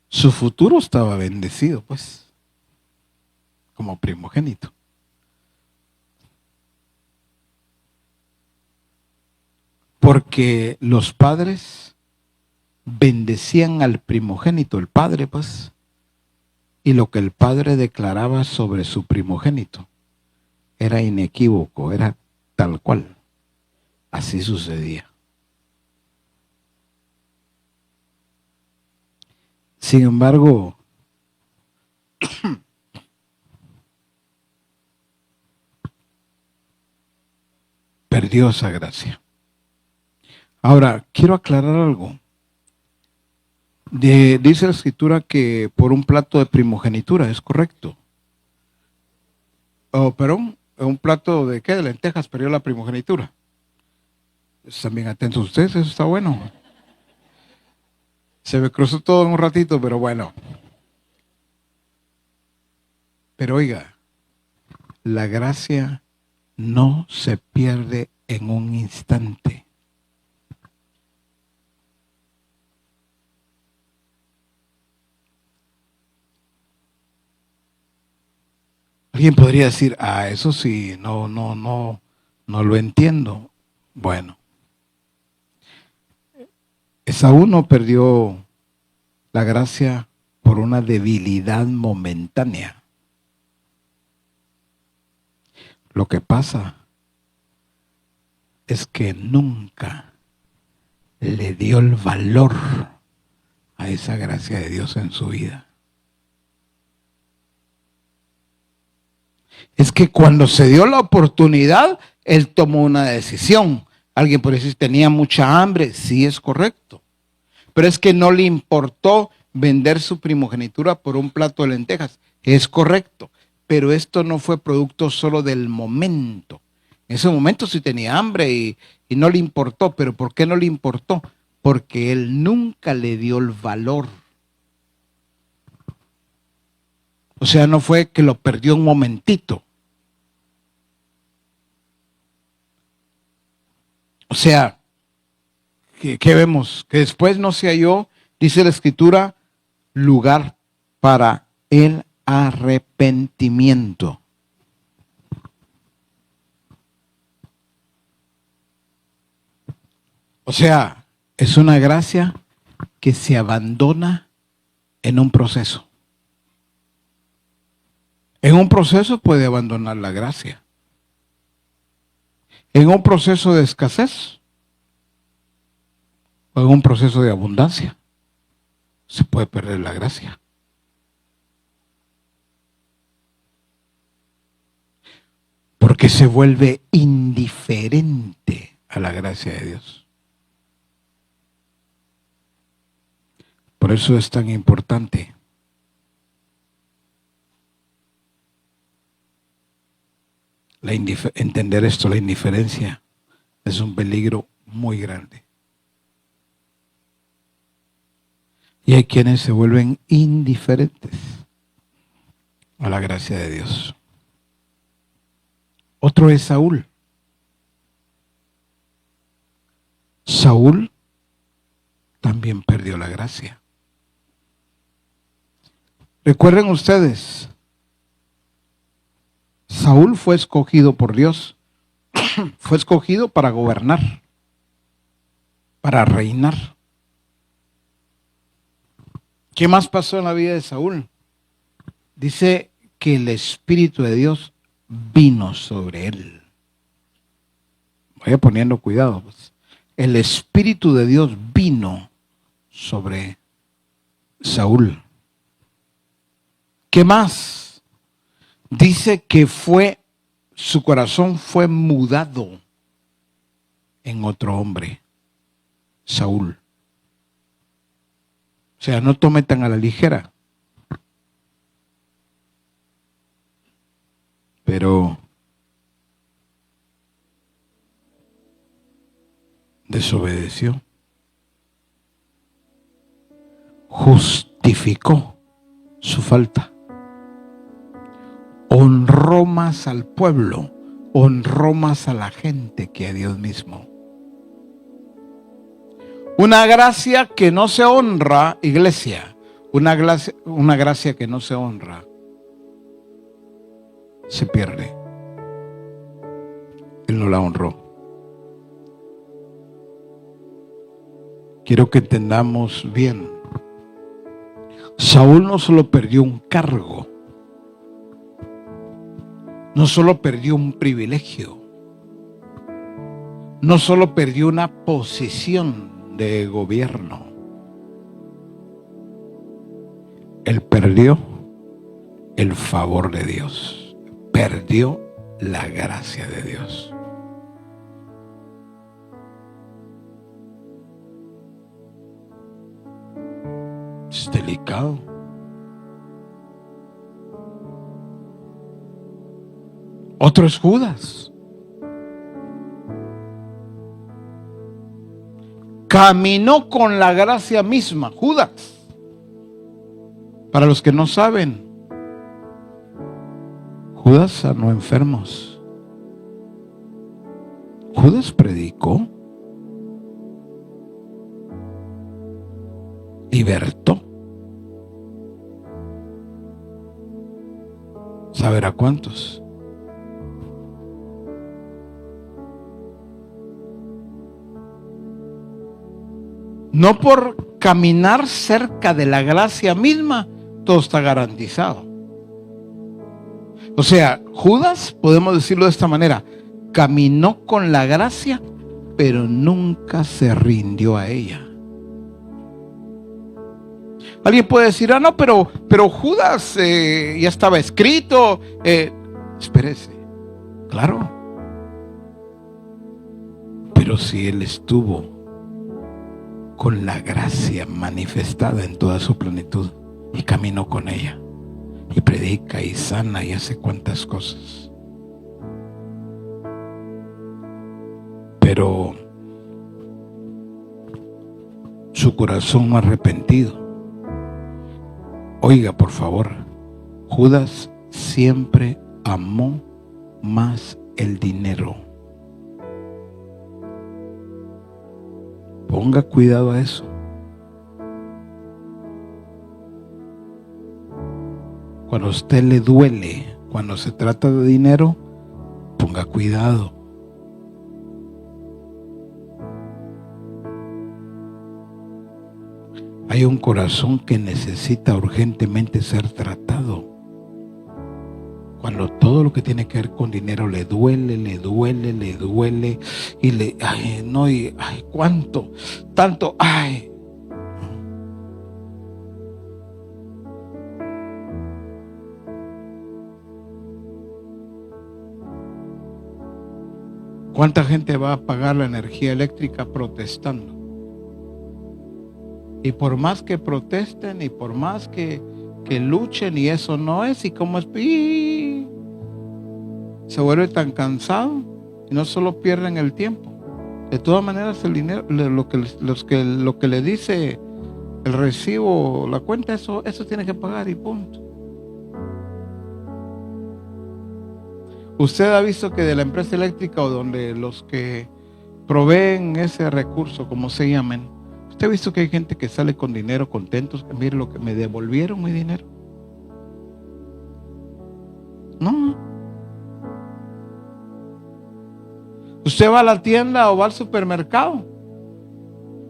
S1: Su futuro estaba bendecido, pues, como primogénito. Porque los padres bendecían al primogénito, el padre, pues, y lo que el padre declaraba sobre su primogénito era inequívoco, era tal cual. Así sucedía. Sin embargo, perdió esa gracia. Ahora, quiero aclarar algo. Dice la escritura que por un plato de primogenitura, ¿es correcto? Perdón, un plato de ¿qué? De lentejas perdió la primogenitura. Están bien atentos ustedes, eso está bueno. Se me cruzó todo en un ratito, pero bueno. Pero oiga, la gracia no se pierde en un instante. Alguien podría decir, eso sí, no lo entiendo. Bueno, Esaú no perdió la gracia por una debilidad momentánea. Lo que pasa es que nunca le dio el valor a esa gracia de Dios en su vida. Es que cuando se dio la oportunidad, él tomó una decisión. Alguien puede decir, tenía mucha hambre, sí, es correcto. Pero es que no le importó vender su primogenitura por un plato de lentejas, es correcto. Pero esto no fue producto solo del momento. En ese momento sí tenía hambre y no le importó. ¿Pero por qué no le importó? Porque él nunca le dio el valor. O sea, no fue que lo perdió un momentito. O sea, ¿qué vemos? Que después no se halló, dice la escritura, lugar para el arrepentimiento. O sea, es una gracia que se abandona en un proceso. En un proceso puede abandonar la gracia. En un proceso de escasez o en un proceso de abundancia se puede perder la gracia. Porque se vuelve indiferente a la gracia de Dios. Por eso es tan importante entender esto. La indiferencia es un peligro muy grande. Y hay quienes se vuelven indiferentes a la gracia de Dios. Otro es Saúl. Saúl también perdió la gracia. Recuerden ustedes, Saúl fue escogido por Dios, fue escogido para gobernar, para reinar. ¿Qué más pasó en la vida de Saúl? Dice que el Espíritu de Dios vino sobre él. Vaya poniendo cuidado, pues. El Espíritu de Dios vino sobre Saúl. ¿Qué más? Dice que su corazón fue mudado en otro hombre, Saúl. O sea, no tome tan a la ligera. Pero desobedeció. Justificó su falta. Honró más al pueblo, honró más a la gente que a Dios mismo. Una gracia que no se honra, iglesia, una gracia que no se honra, se pierde. Él no la honró. Quiero que entendamos bien. Saúl no solo perdió un cargo, no solo perdió un privilegio, no solo perdió una posición de gobierno, él perdió el favor de Dios, perdió la gracia de Dios. Es delicado. Otro es Judas. Caminó con la gracia misma. Judas, para los que no saben, Judas sanó enfermos. Judas predicó, libertó. ¿Saber a cuántos? No por caminar cerca de la gracia misma, todo está garantizado. O sea, Judas, podemos decirlo de esta manera, caminó con la gracia, pero nunca se rindió a ella. Alguien puede decir, no, pero Judas ya estaba escrito. Espérese, claro. Pero si él estuvo con la gracia manifestada en toda su plenitud y caminó con ella y predica y sana y hace cuantas cosas, pero su corazón no arrepentido. Oiga, por favor, Judas siempre amó más el dinero. Ponga cuidado a eso. Cuando a usted le duele, cuando se trata de dinero, ponga cuidado. Hay un corazón que necesita urgentemente ser tratado. Cuando todo lo que tiene que ver con dinero le duele, y cuánto, tanto, ¿Cuánta gente va a pagar la energía eléctrica protestando? Y por más que protesten y por más que luchen, y eso no es, y como es, se vuelve tan cansado y no solo pierden el tiempo. De todas maneras, el dinero, lo que le dice el recibo, la cuenta, eso tiene que pagar y punto. Usted ha visto que de la empresa eléctrica o donde los que proveen ese recurso, como se llamen, usted ha visto que hay gente que sale con dinero contentos, que mire lo que me devolvieron mi dinero. No. Usted va a la tienda o va al supermercado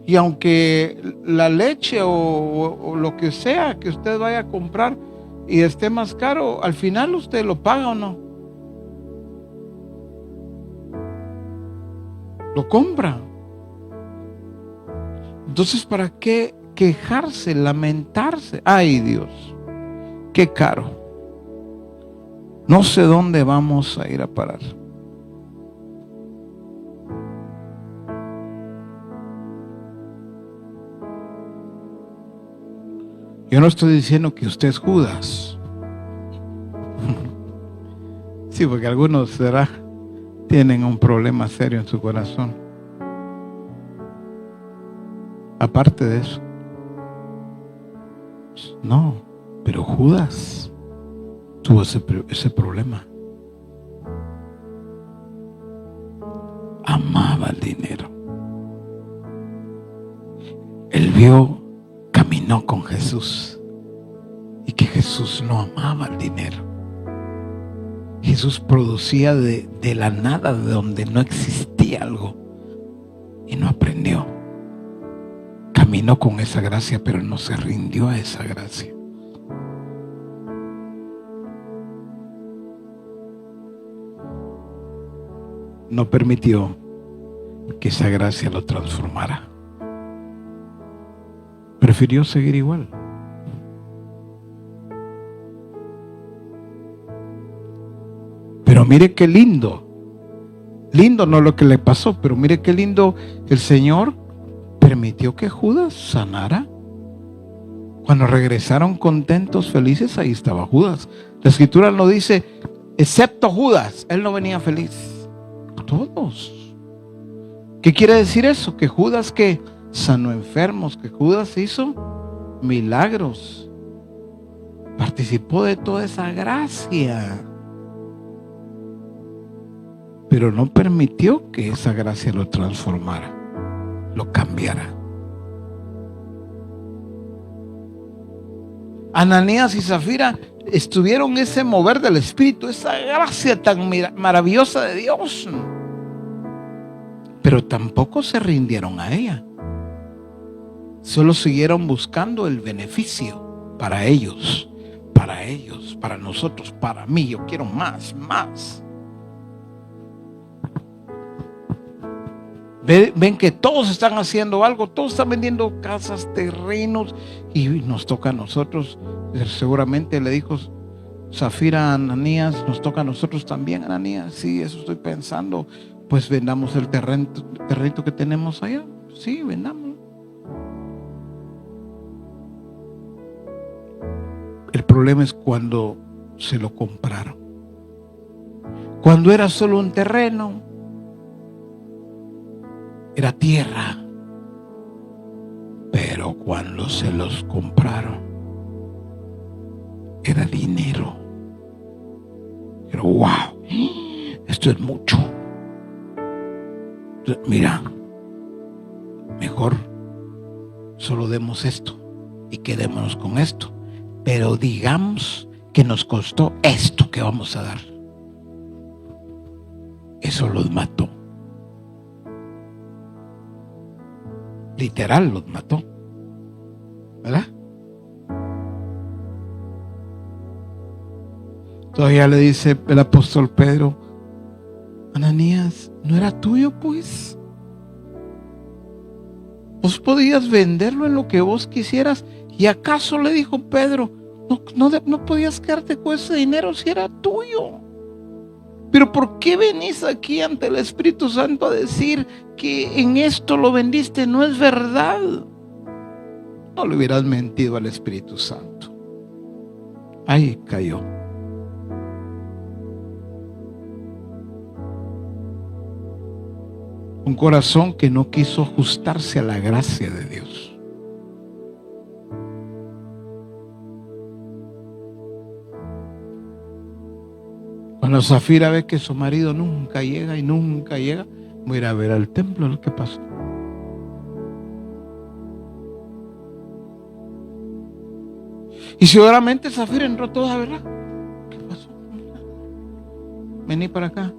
S1: y aunque la leche o lo que sea que usted vaya a comprar y esté más caro, al final usted lo paga o no. Lo compra. Entonces, ¿para qué quejarse, lamentarse? Ay, Dios, qué caro. No sé dónde vamos a ir a parar. Yo no estoy diciendo que usted es Judas. Sí, porque algunos tienen un problema serio en su corazón. Aparte de eso, no, pero Judas tuvo ese problema. Amaba el dinero. Él caminó con Jesús y que Jesús no amaba el dinero. Jesús producía de la nada, de donde no existía algo, y no aprendió. Caminó con esa gracia, pero no se rindió a esa gracia. No permitió que esa gracia lo transformara. Prefirió seguir igual. Pero mire qué lindo. Lindo no lo que le pasó, pero mire qué lindo. El Señor permitió que Judas sanara. Cuando regresaron contentos, felices, ahí estaba Judas. La Escritura no dice, excepto Judas, él no venía feliz. Todos. ¿Qué quiere decir eso? Que Judas que sanó enfermos, que Judas hizo milagros, participó de toda esa gracia, pero no permitió que esa gracia lo transformara, lo cambiara. Ananías y Zafira estuvieron ese mover del Espíritu, esa gracia tan maravillosa de Dios, pero tampoco se rindieron a ella. Solo siguieron buscando el beneficio para ellos, para nosotros, para mí. Yo quiero más. Ven que todos están haciendo algo, todos están vendiendo casas, terrenos, y nos toca a nosotros. Seguramente le dijo Zafira a Ananías, nos toca a nosotros también, Ananías. Sí, eso estoy pensando. Pues vendamos el terreno que tenemos allá. Sí, vendamos. El problema es cuando se lo compraron. Cuando era solo un terreno, era tierra. Pero cuando se los compraron, era dinero. Pero wow, esto es mucho. Mira, mejor solo demos esto y quedémonos con esto. Pero digamos que nos costó esto que vamos a dar. Eso los mató. Literal los mató. ¿Verdad? Todavía le dice el apóstol Pedro: Ananías, ¿no era tuyo pues? Vos podías venderlo en lo que vos quisieras. ¿Y acaso, le dijo Pedro, no podías quedarte con ese dinero si era tuyo? Pero ¿por qué venís aquí ante el Espíritu Santo a decir que en esto lo vendiste? No es verdad. No le hubieras mentido al Espíritu Santo. Ahí cayó. Un corazón que no quiso ajustarse a la gracia de Dios. Cuando Zafira ve que su marido nunca llega y nunca llega, voy a ir a ver al templo lo que pasó. Y seguramente Zafira entró toda, ¿verdad? ¿Qué pasó? Vení para acá.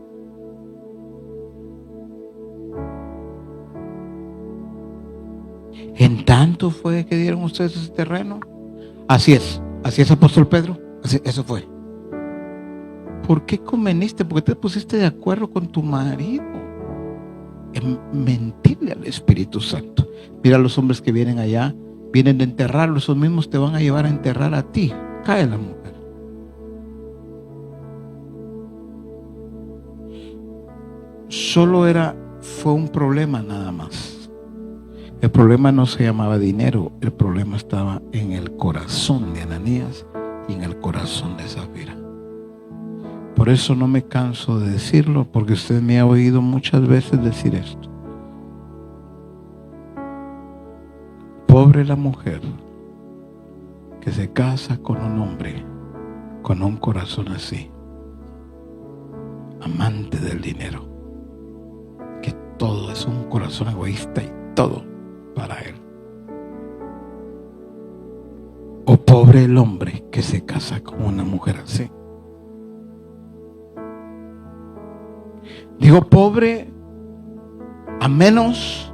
S1: ¿En tanto fue que dieron ustedes ese terreno? Así es, apóstol Pedro. Eso fue. ¿Por qué conveniste? ¿Por qué te pusiste de acuerdo con tu marido en mentirle al Espíritu Santo? Mira, los hombres que vienen allá, vienen de enterrarlo, esos mismos te van a llevar a enterrar a ti. Cae la mujer. Fue un problema nada más. El problema no se llamaba dinero, el problema estaba en el corazón de Ananías y en el corazón de Zafira. Por eso no me canso de decirlo, porque usted me ha oído muchas veces decir esto. Pobre la mujer que se casa con un hombre con un corazón así, amante del dinero, que todo es un corazón egoísta y todo para él. O pobre el hombre que se casa con una mujer así. Digo pobre a menos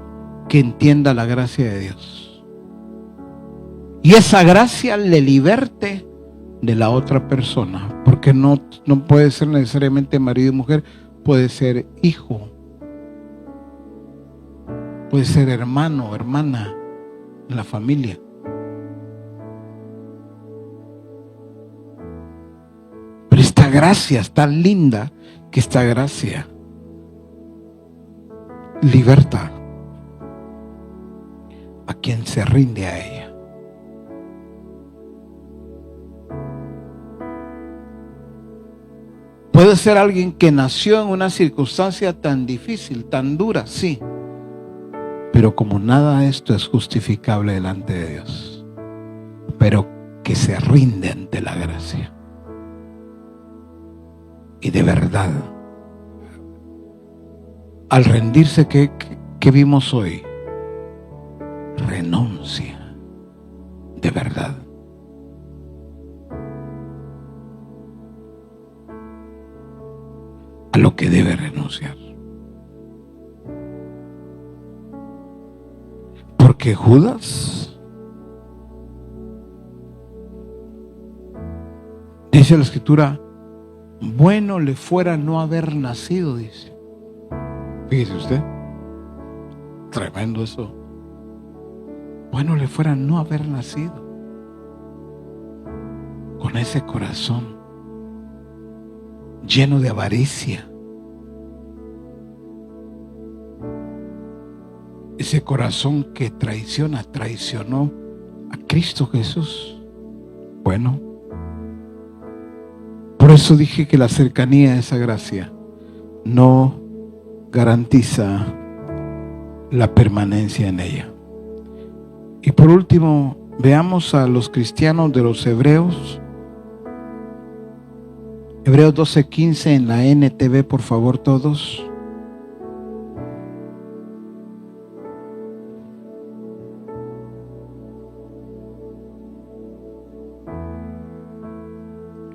S1: que entienda la gracia de Dios y esa gracia le liberte de la otra persona, porque no puede ser necesariamente marido y mujer, puede ser hijo, puede ser hermano o hermana en la familia. Pero esta gracia es tan linda que esta gracia liberta a quien se rinde a ella. Puede ser alguien que nació en una circunstancia tan difícil, tan dura, sí. Pero como nada de esto es justificable delante de Dios, pero que se rinde ante la gracia. Y de verdad, al rendirse, ¿qué vimos hoy? Renuncia, de verdad. A lo que debe renunciar. Porque Judas, dice la Escritura, bueno le fuera no haber nacido, dice. Fíjese usted, tremendo eso. Bueno le fuera no haber nacido con ese corazón lleno de avaricia, ese corazón que traicionó a Cristo Jesús. Bueno, por eso dije que la cercanía de esa gracia no garantiza la permanencia en ella. Y por último, veamos a los cristianos de los Hebreos. Hebreos 12:15 en la NTV, por favor, todos.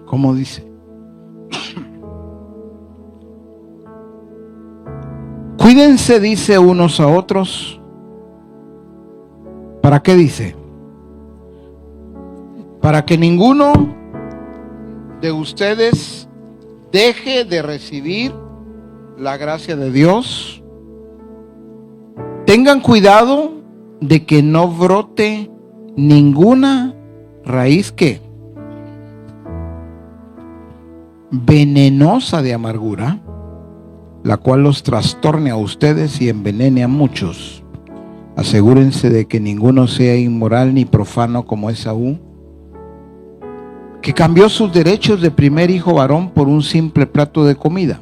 S1: ¿Cómo dice? Cuídense, dice, unos a otros. ¿Para qué dice? Para que ninguno de ustedes deje de recibir la gracia de Dios. Tengan cuidado de que no brote ninguna raíz que venenosa de amargura, la cual los trastorne a ustedes y envenene a muchos. Asegúrense de que ninguno sea inmoral ni profano como Esaú, que cambió sus derechos de primer hijo varón por un simple plato de comida.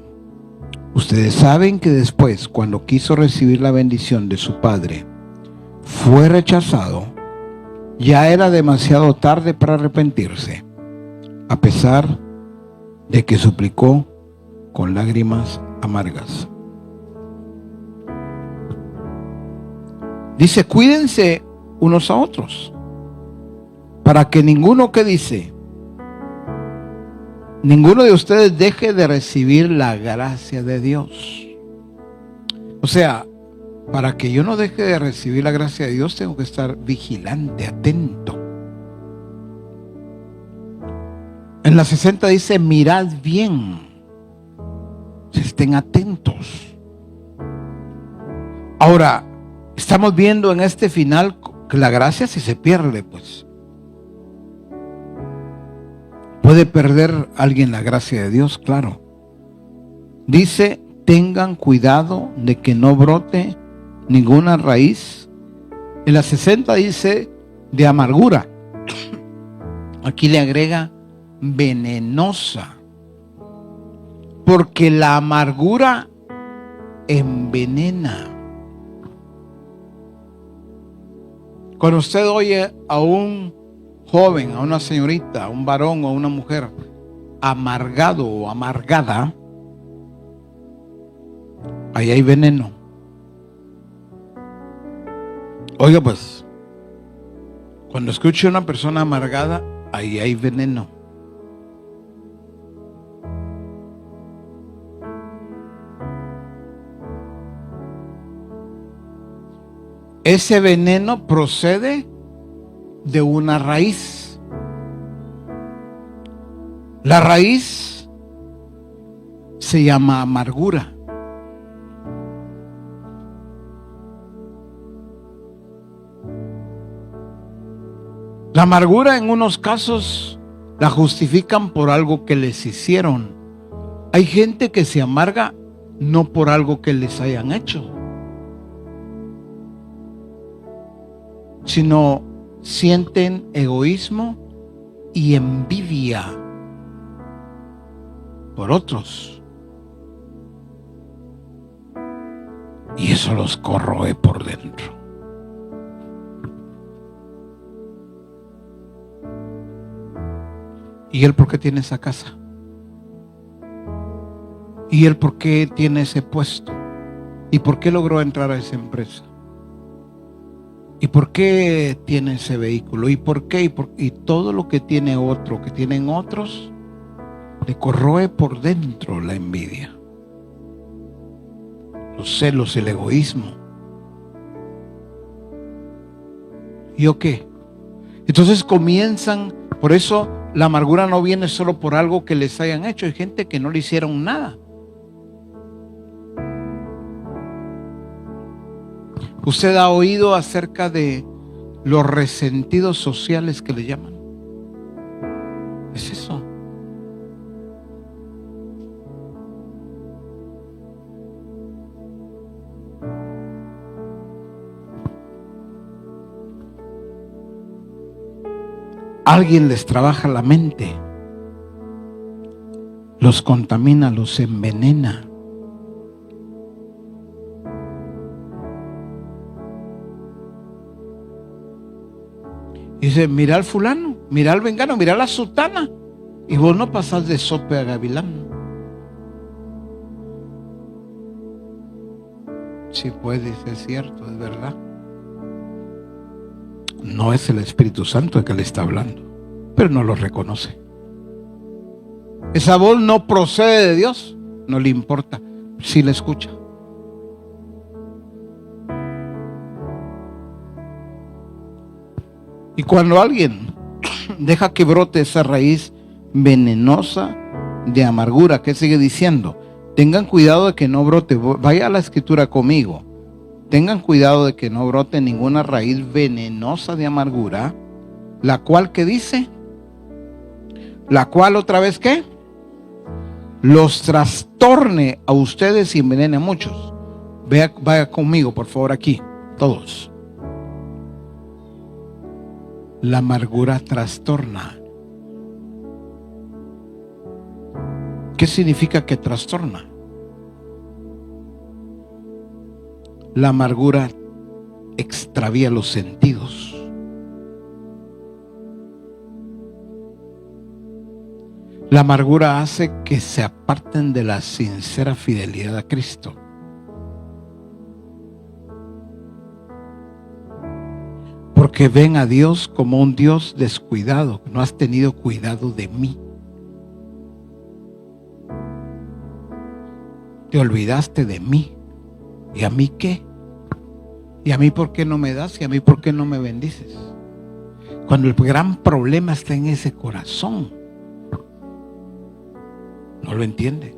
S1: Ustedes saben que después, cuando quiso recibir la bendición de su padre, fue rechazado. Ya era demasiado tarde para arrepentirse, a pesar de que suplicó con lágrimas amargas. Dice, cuídense unos a otros, para que ninguno, que dice, ninguno de ustedes deje de recibir la gracia de Dios. O sea, para que yo no deje de recibir la gracia de Dios, tengo que estar vigilante, atento. En la 60 dice, mirad bien, estén atentos. Ahora, estamos viendo en este final que la gracia, si se pierde, pues puede perder alguien la gracia de Dios, claro. Dice, tengan cuidado de que no brote ninguna raíz. En la 60 dice de amargura. Aquí le agrega venenosa, porque la amargura envenena. Cuando usted oye a un joven, a una señorita, a un varón o a una mujer amargado o amargada, ahí hay veneno. Oiga, pues, cuando escuche a una persona amargada, ahí hay veneno. Ese veneno procede de una raíz. La raíz se llama amargura. La amargura en unos casos la justifican por algo que les hicieron. Hay gente que se amarga no por algo que les hayan hecho, sino sienten egoísmo y envidia por otros. Y eso los corroe por dentro. ¿Y él por qué tiene esa casa? ¿Y él por qué tiene ese puesto? ¿Y por qué logró entrar a esa empresa? ¿Y por qué tiene ese vehículo? ¿Y por qué? Y todo lo que tiene otro, que tienen otros, le corroe por dentro la envidia, los celos, el egoísmo. ¿Y o qué? Entonces comienzan, por eso la amargura no viene solo por algo que les hayan hecho. Hay gente que no le hicieron nada. ¿Usted ha oído acerca de los resentidos sociales que le llaman? Es eso. Alguien les trabaja la mente, los contamina, los envenena. Dice, mira al fulano, mira al vengano, mira a la sutana, y vos no pasás de sope a gavilán. Sí, puede, es cierto, es verdad. No es el Espíritu Santo el que le está hablando, pero no lo reconoce. esa voz no procede de Dios, no le importa, si la escucha. Y cuando alguien deja que brote esa raíz venenosa de amargura, ¿qué sigue diciendo? Tengan cuidado de que no brote. Vaya a la escritura conmigo. Tengan cuidado de que no brote ninguna raíz venenosa de amargura, la cual, ¿qué dice? La cual, otra vez, ¿qué? Los trastorne a ustedes y envenene a muchos. Vaya conmigo, por favor, aquí, todos. La amargura trastorna. ¿Qué significa que trastorna? La amargura extravía los sentidos. La amargura hace que se aparten de la sincera fidelidad a Cristo. Porque ven a Dios como un Dios descuidado. No has tenido cuidado de mí. Te olvidaste de mí. ¿Y a mí qué? ¿Y a mí por qué no me das? ¿Y a mí por qué no me bendices? Cuando el gran problema está en ese corazón. No lo entiende.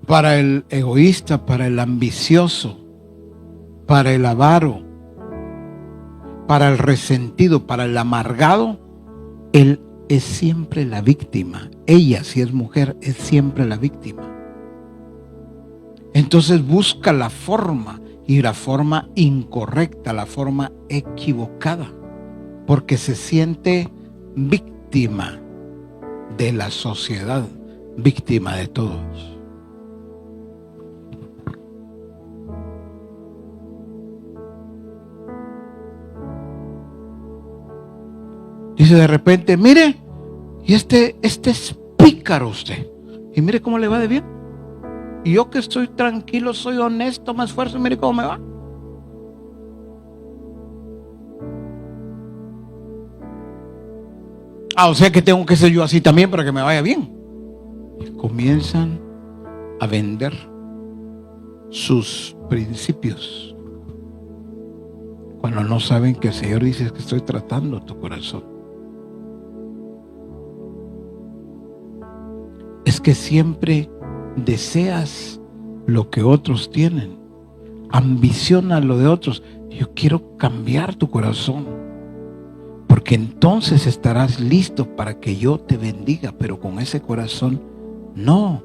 S1: Para el egoísta, para el ambicioso, para el avaro, para el resentido, para el amargado, él es siempre la víctima. Ella, si es mujer, es siempre la víctima. Entonces busca la forma, y la forma incorrecta, la forma equivocada, porque se siente víctima de la sociedad, víctima de todos. Dice de repente, mire, y este es pícaro usted. Y mire cómo le va de bien. Y yo que estoy tranquilo, soy honesto, me esfuerzo, mire cómo me va. O sea que tengo que ser yo así también para que me vaya bien. Y comienzan a vender sus principios cuando no saben que el Señor dice que estoy tratando tu corazón. Es que siempre deseas lo que otros tienen, ambiciona lo de otros. Yo quiero cambiar tu corazón, porque entonces estarás listo para que yo te bendiga. Pero con ese corazón no,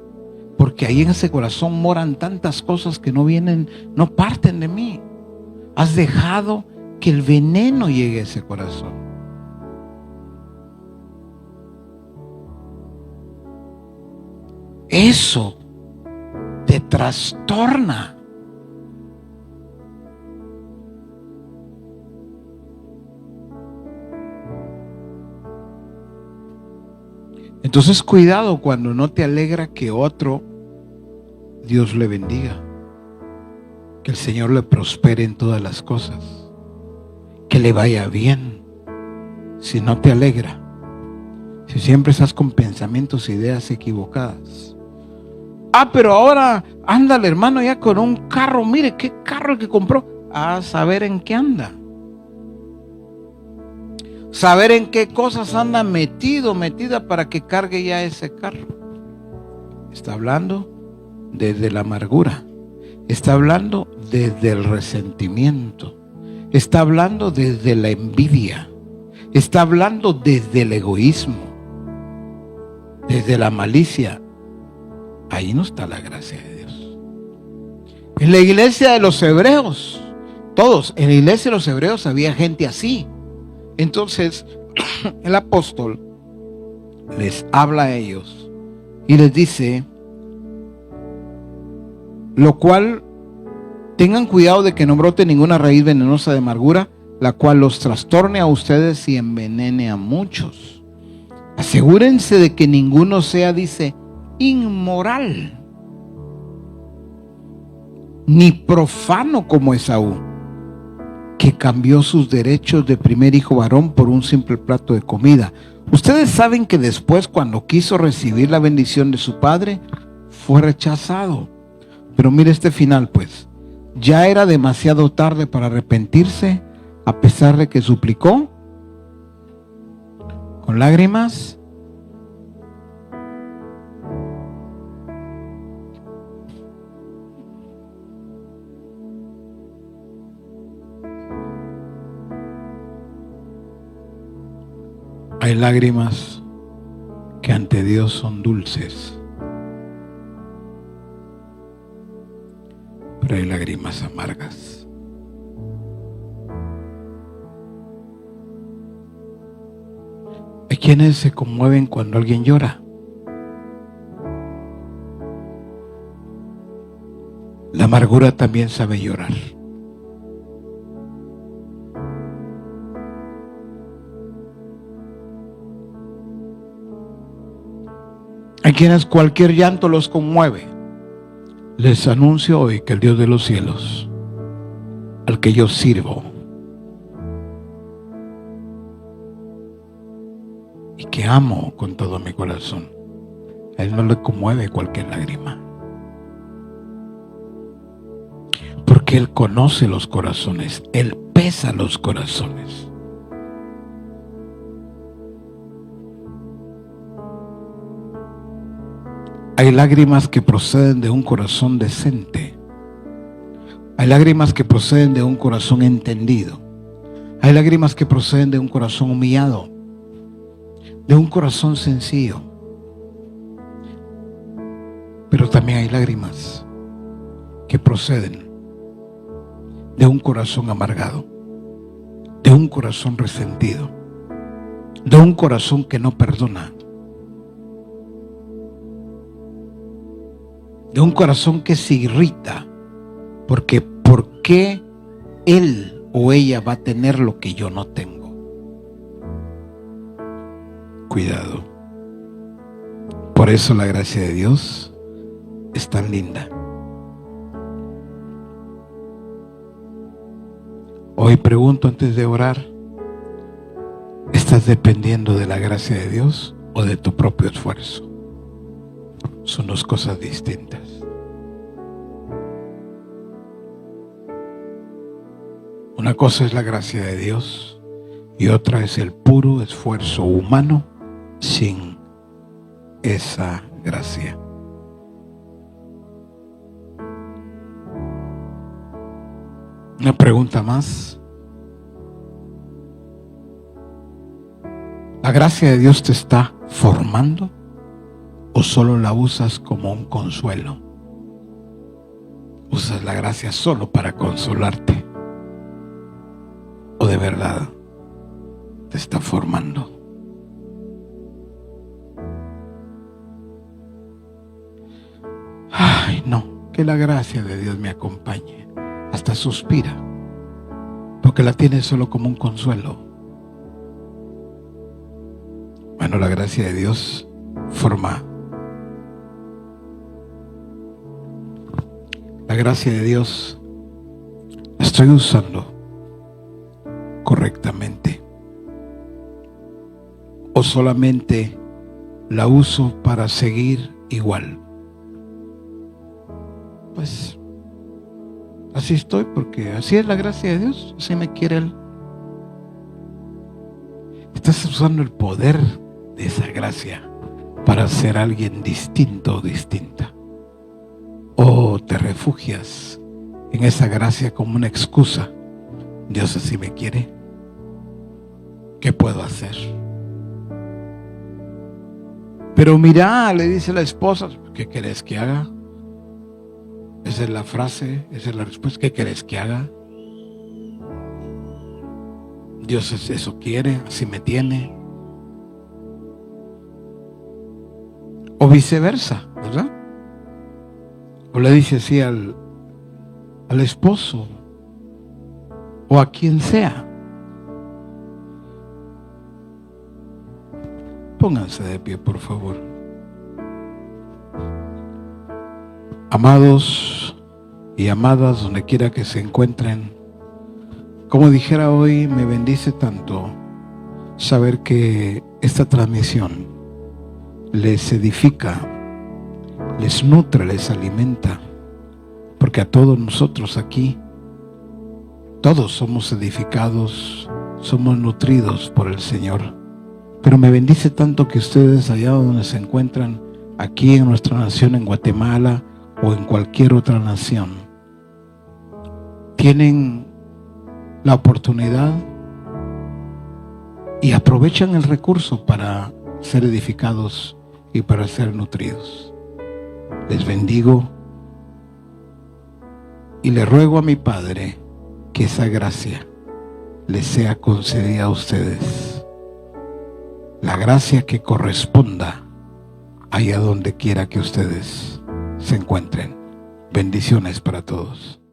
S1: porque ahí en ese corazón moran tantas cosas que no vienen, no parten de mí. Has dejado que el veneno llegue a ese corazón. Eso te trastorna. Entonces cuidado cuando no te alegra que otro Dios le bendiga, que el Señor le prospere en todas las cosas, que le vaya bien. Si no te alegra, si siempre estás con pensamientos e ideas equivocadas. Pero ahora anda el hermano ya con un carro, mire qué carro que compró. A saber en qué anda. Saber en qué cosas anda metida para que cargue ya ese carro. Está hablando desde la amargura. Está hablando desde el resentimiento. Está hablando desde la envidia. Está hablando desde el egoísmo. Desde la malicia. Ahí no está la gracia de Dios. En la iglesia de los hebreos, todos, en la iglesia de los hebreos había gente así. Entonces, el apóstol les habla a ellos y les dice, lo cual, tengan cuidado de que no brote ninguna raíz venenosa de amargura, la cual los trastorne a ustedes y envenene a muchos. Asegúrense de que ninguno sea, dice, inmoral, ni profano como Esaú, que cambió sus derechos de primer hijo varón por un simple plato de comida. Ustedes saben que después, cuando quiso recibir la bendición de su padre, fue rechazado. Pero mire este final, pues. Ya era demasiado tarde para arrepentirse, a pesar de que suplicó con lágrimas. Hay lágrimas que ante Dios son dulces, pero hay lágrimas amargas. Hay quienes se conmueven cuando alguien llora. La amargura también sabe llorar. Hay quienes cualquier llanto los conmueve. Les anuncio hoy que el Dios de los cielos, al que yo sirvo y que amo con todo mi corazón, a Él no le conmueve cualquier lágrima, porque Él conoce los corazones, Él pesa los corazones. Hay lágrimas que proceden de un corazón decente. Hay lágrimas que proceden de un corazón entendido. Hay lágrimas que proceden de un corazón humillado, de un corazón sencillo. Pero también hay lágrimas que proceden de un corazón amargado, de un corazón resentido, de un corazón que no perdona, de un corazón que se irrita, porque ¿por qué él o ella va a tener lo que yo no tengo? Cuidado. Por eso la gracia de Dios es tan linda. Hoy pregunto antes de orar, ¿estás dependiendo de la gracia de Dios o de tu propio esfuerzo? Son dos cosas distintas. Una cosa es la gracia de Dios y otra es el puro esfuerzo humano sin esa gracia. Una pregunta más. ¿La gracia de Dios te está formando o solo la usas como un consuelo? ¿Usas la gracia solo para consolarte o de verdad te está formando? Ay, no, que la gracia de Dios me acompañe. Hasta suspira, porque la tiene solo como un consuelo. Bueno, la gracia de Dios forma. La gracia de Dios la estoy usando correctamente, o solamente la uso para seguir igual. Pues así estoy, porque así es la gracia de Dios, así me quiere Él. Estás usando el poder de esa gracia para ser alguien distinto o distinta, o te refugias en esa gracia como una excusa. Dios así me quiere, ¿qué puedo hacer? Pero mira, le dice la esposa, ¿qué querés que haga? Esa es la frase, esa es la respuesta. ¿Qué querés que haga? Dios eso quiere, así me tiene. O viceversa, ¿verdad? O le dice así al esposo o a quien sea. Pónganse de pie, por favor. Amados y amadas, donde quiera que se encuentren, Como dijera hoy, me bendice tanto saber que esta transmisión les edifica, les nutre, les alimenta, porque a todos nosotros aquí, todos somos edificados, somos nutridos por el Señor. Pero me bendice tanto que ustedes allá donde se encuentran, aquí en nuestra nación, en Guatemala o en cualquier otra nación, tienen la oportunidad y aprovechan el recurso para ser edificados y para ser nutridos. Les bendigo y le ruego a mi Padre que esa gracia les sea concedida a ustedes. La gracia que corresponda allá donde quiera que ustedes se encuentren. Bendiciones para todos.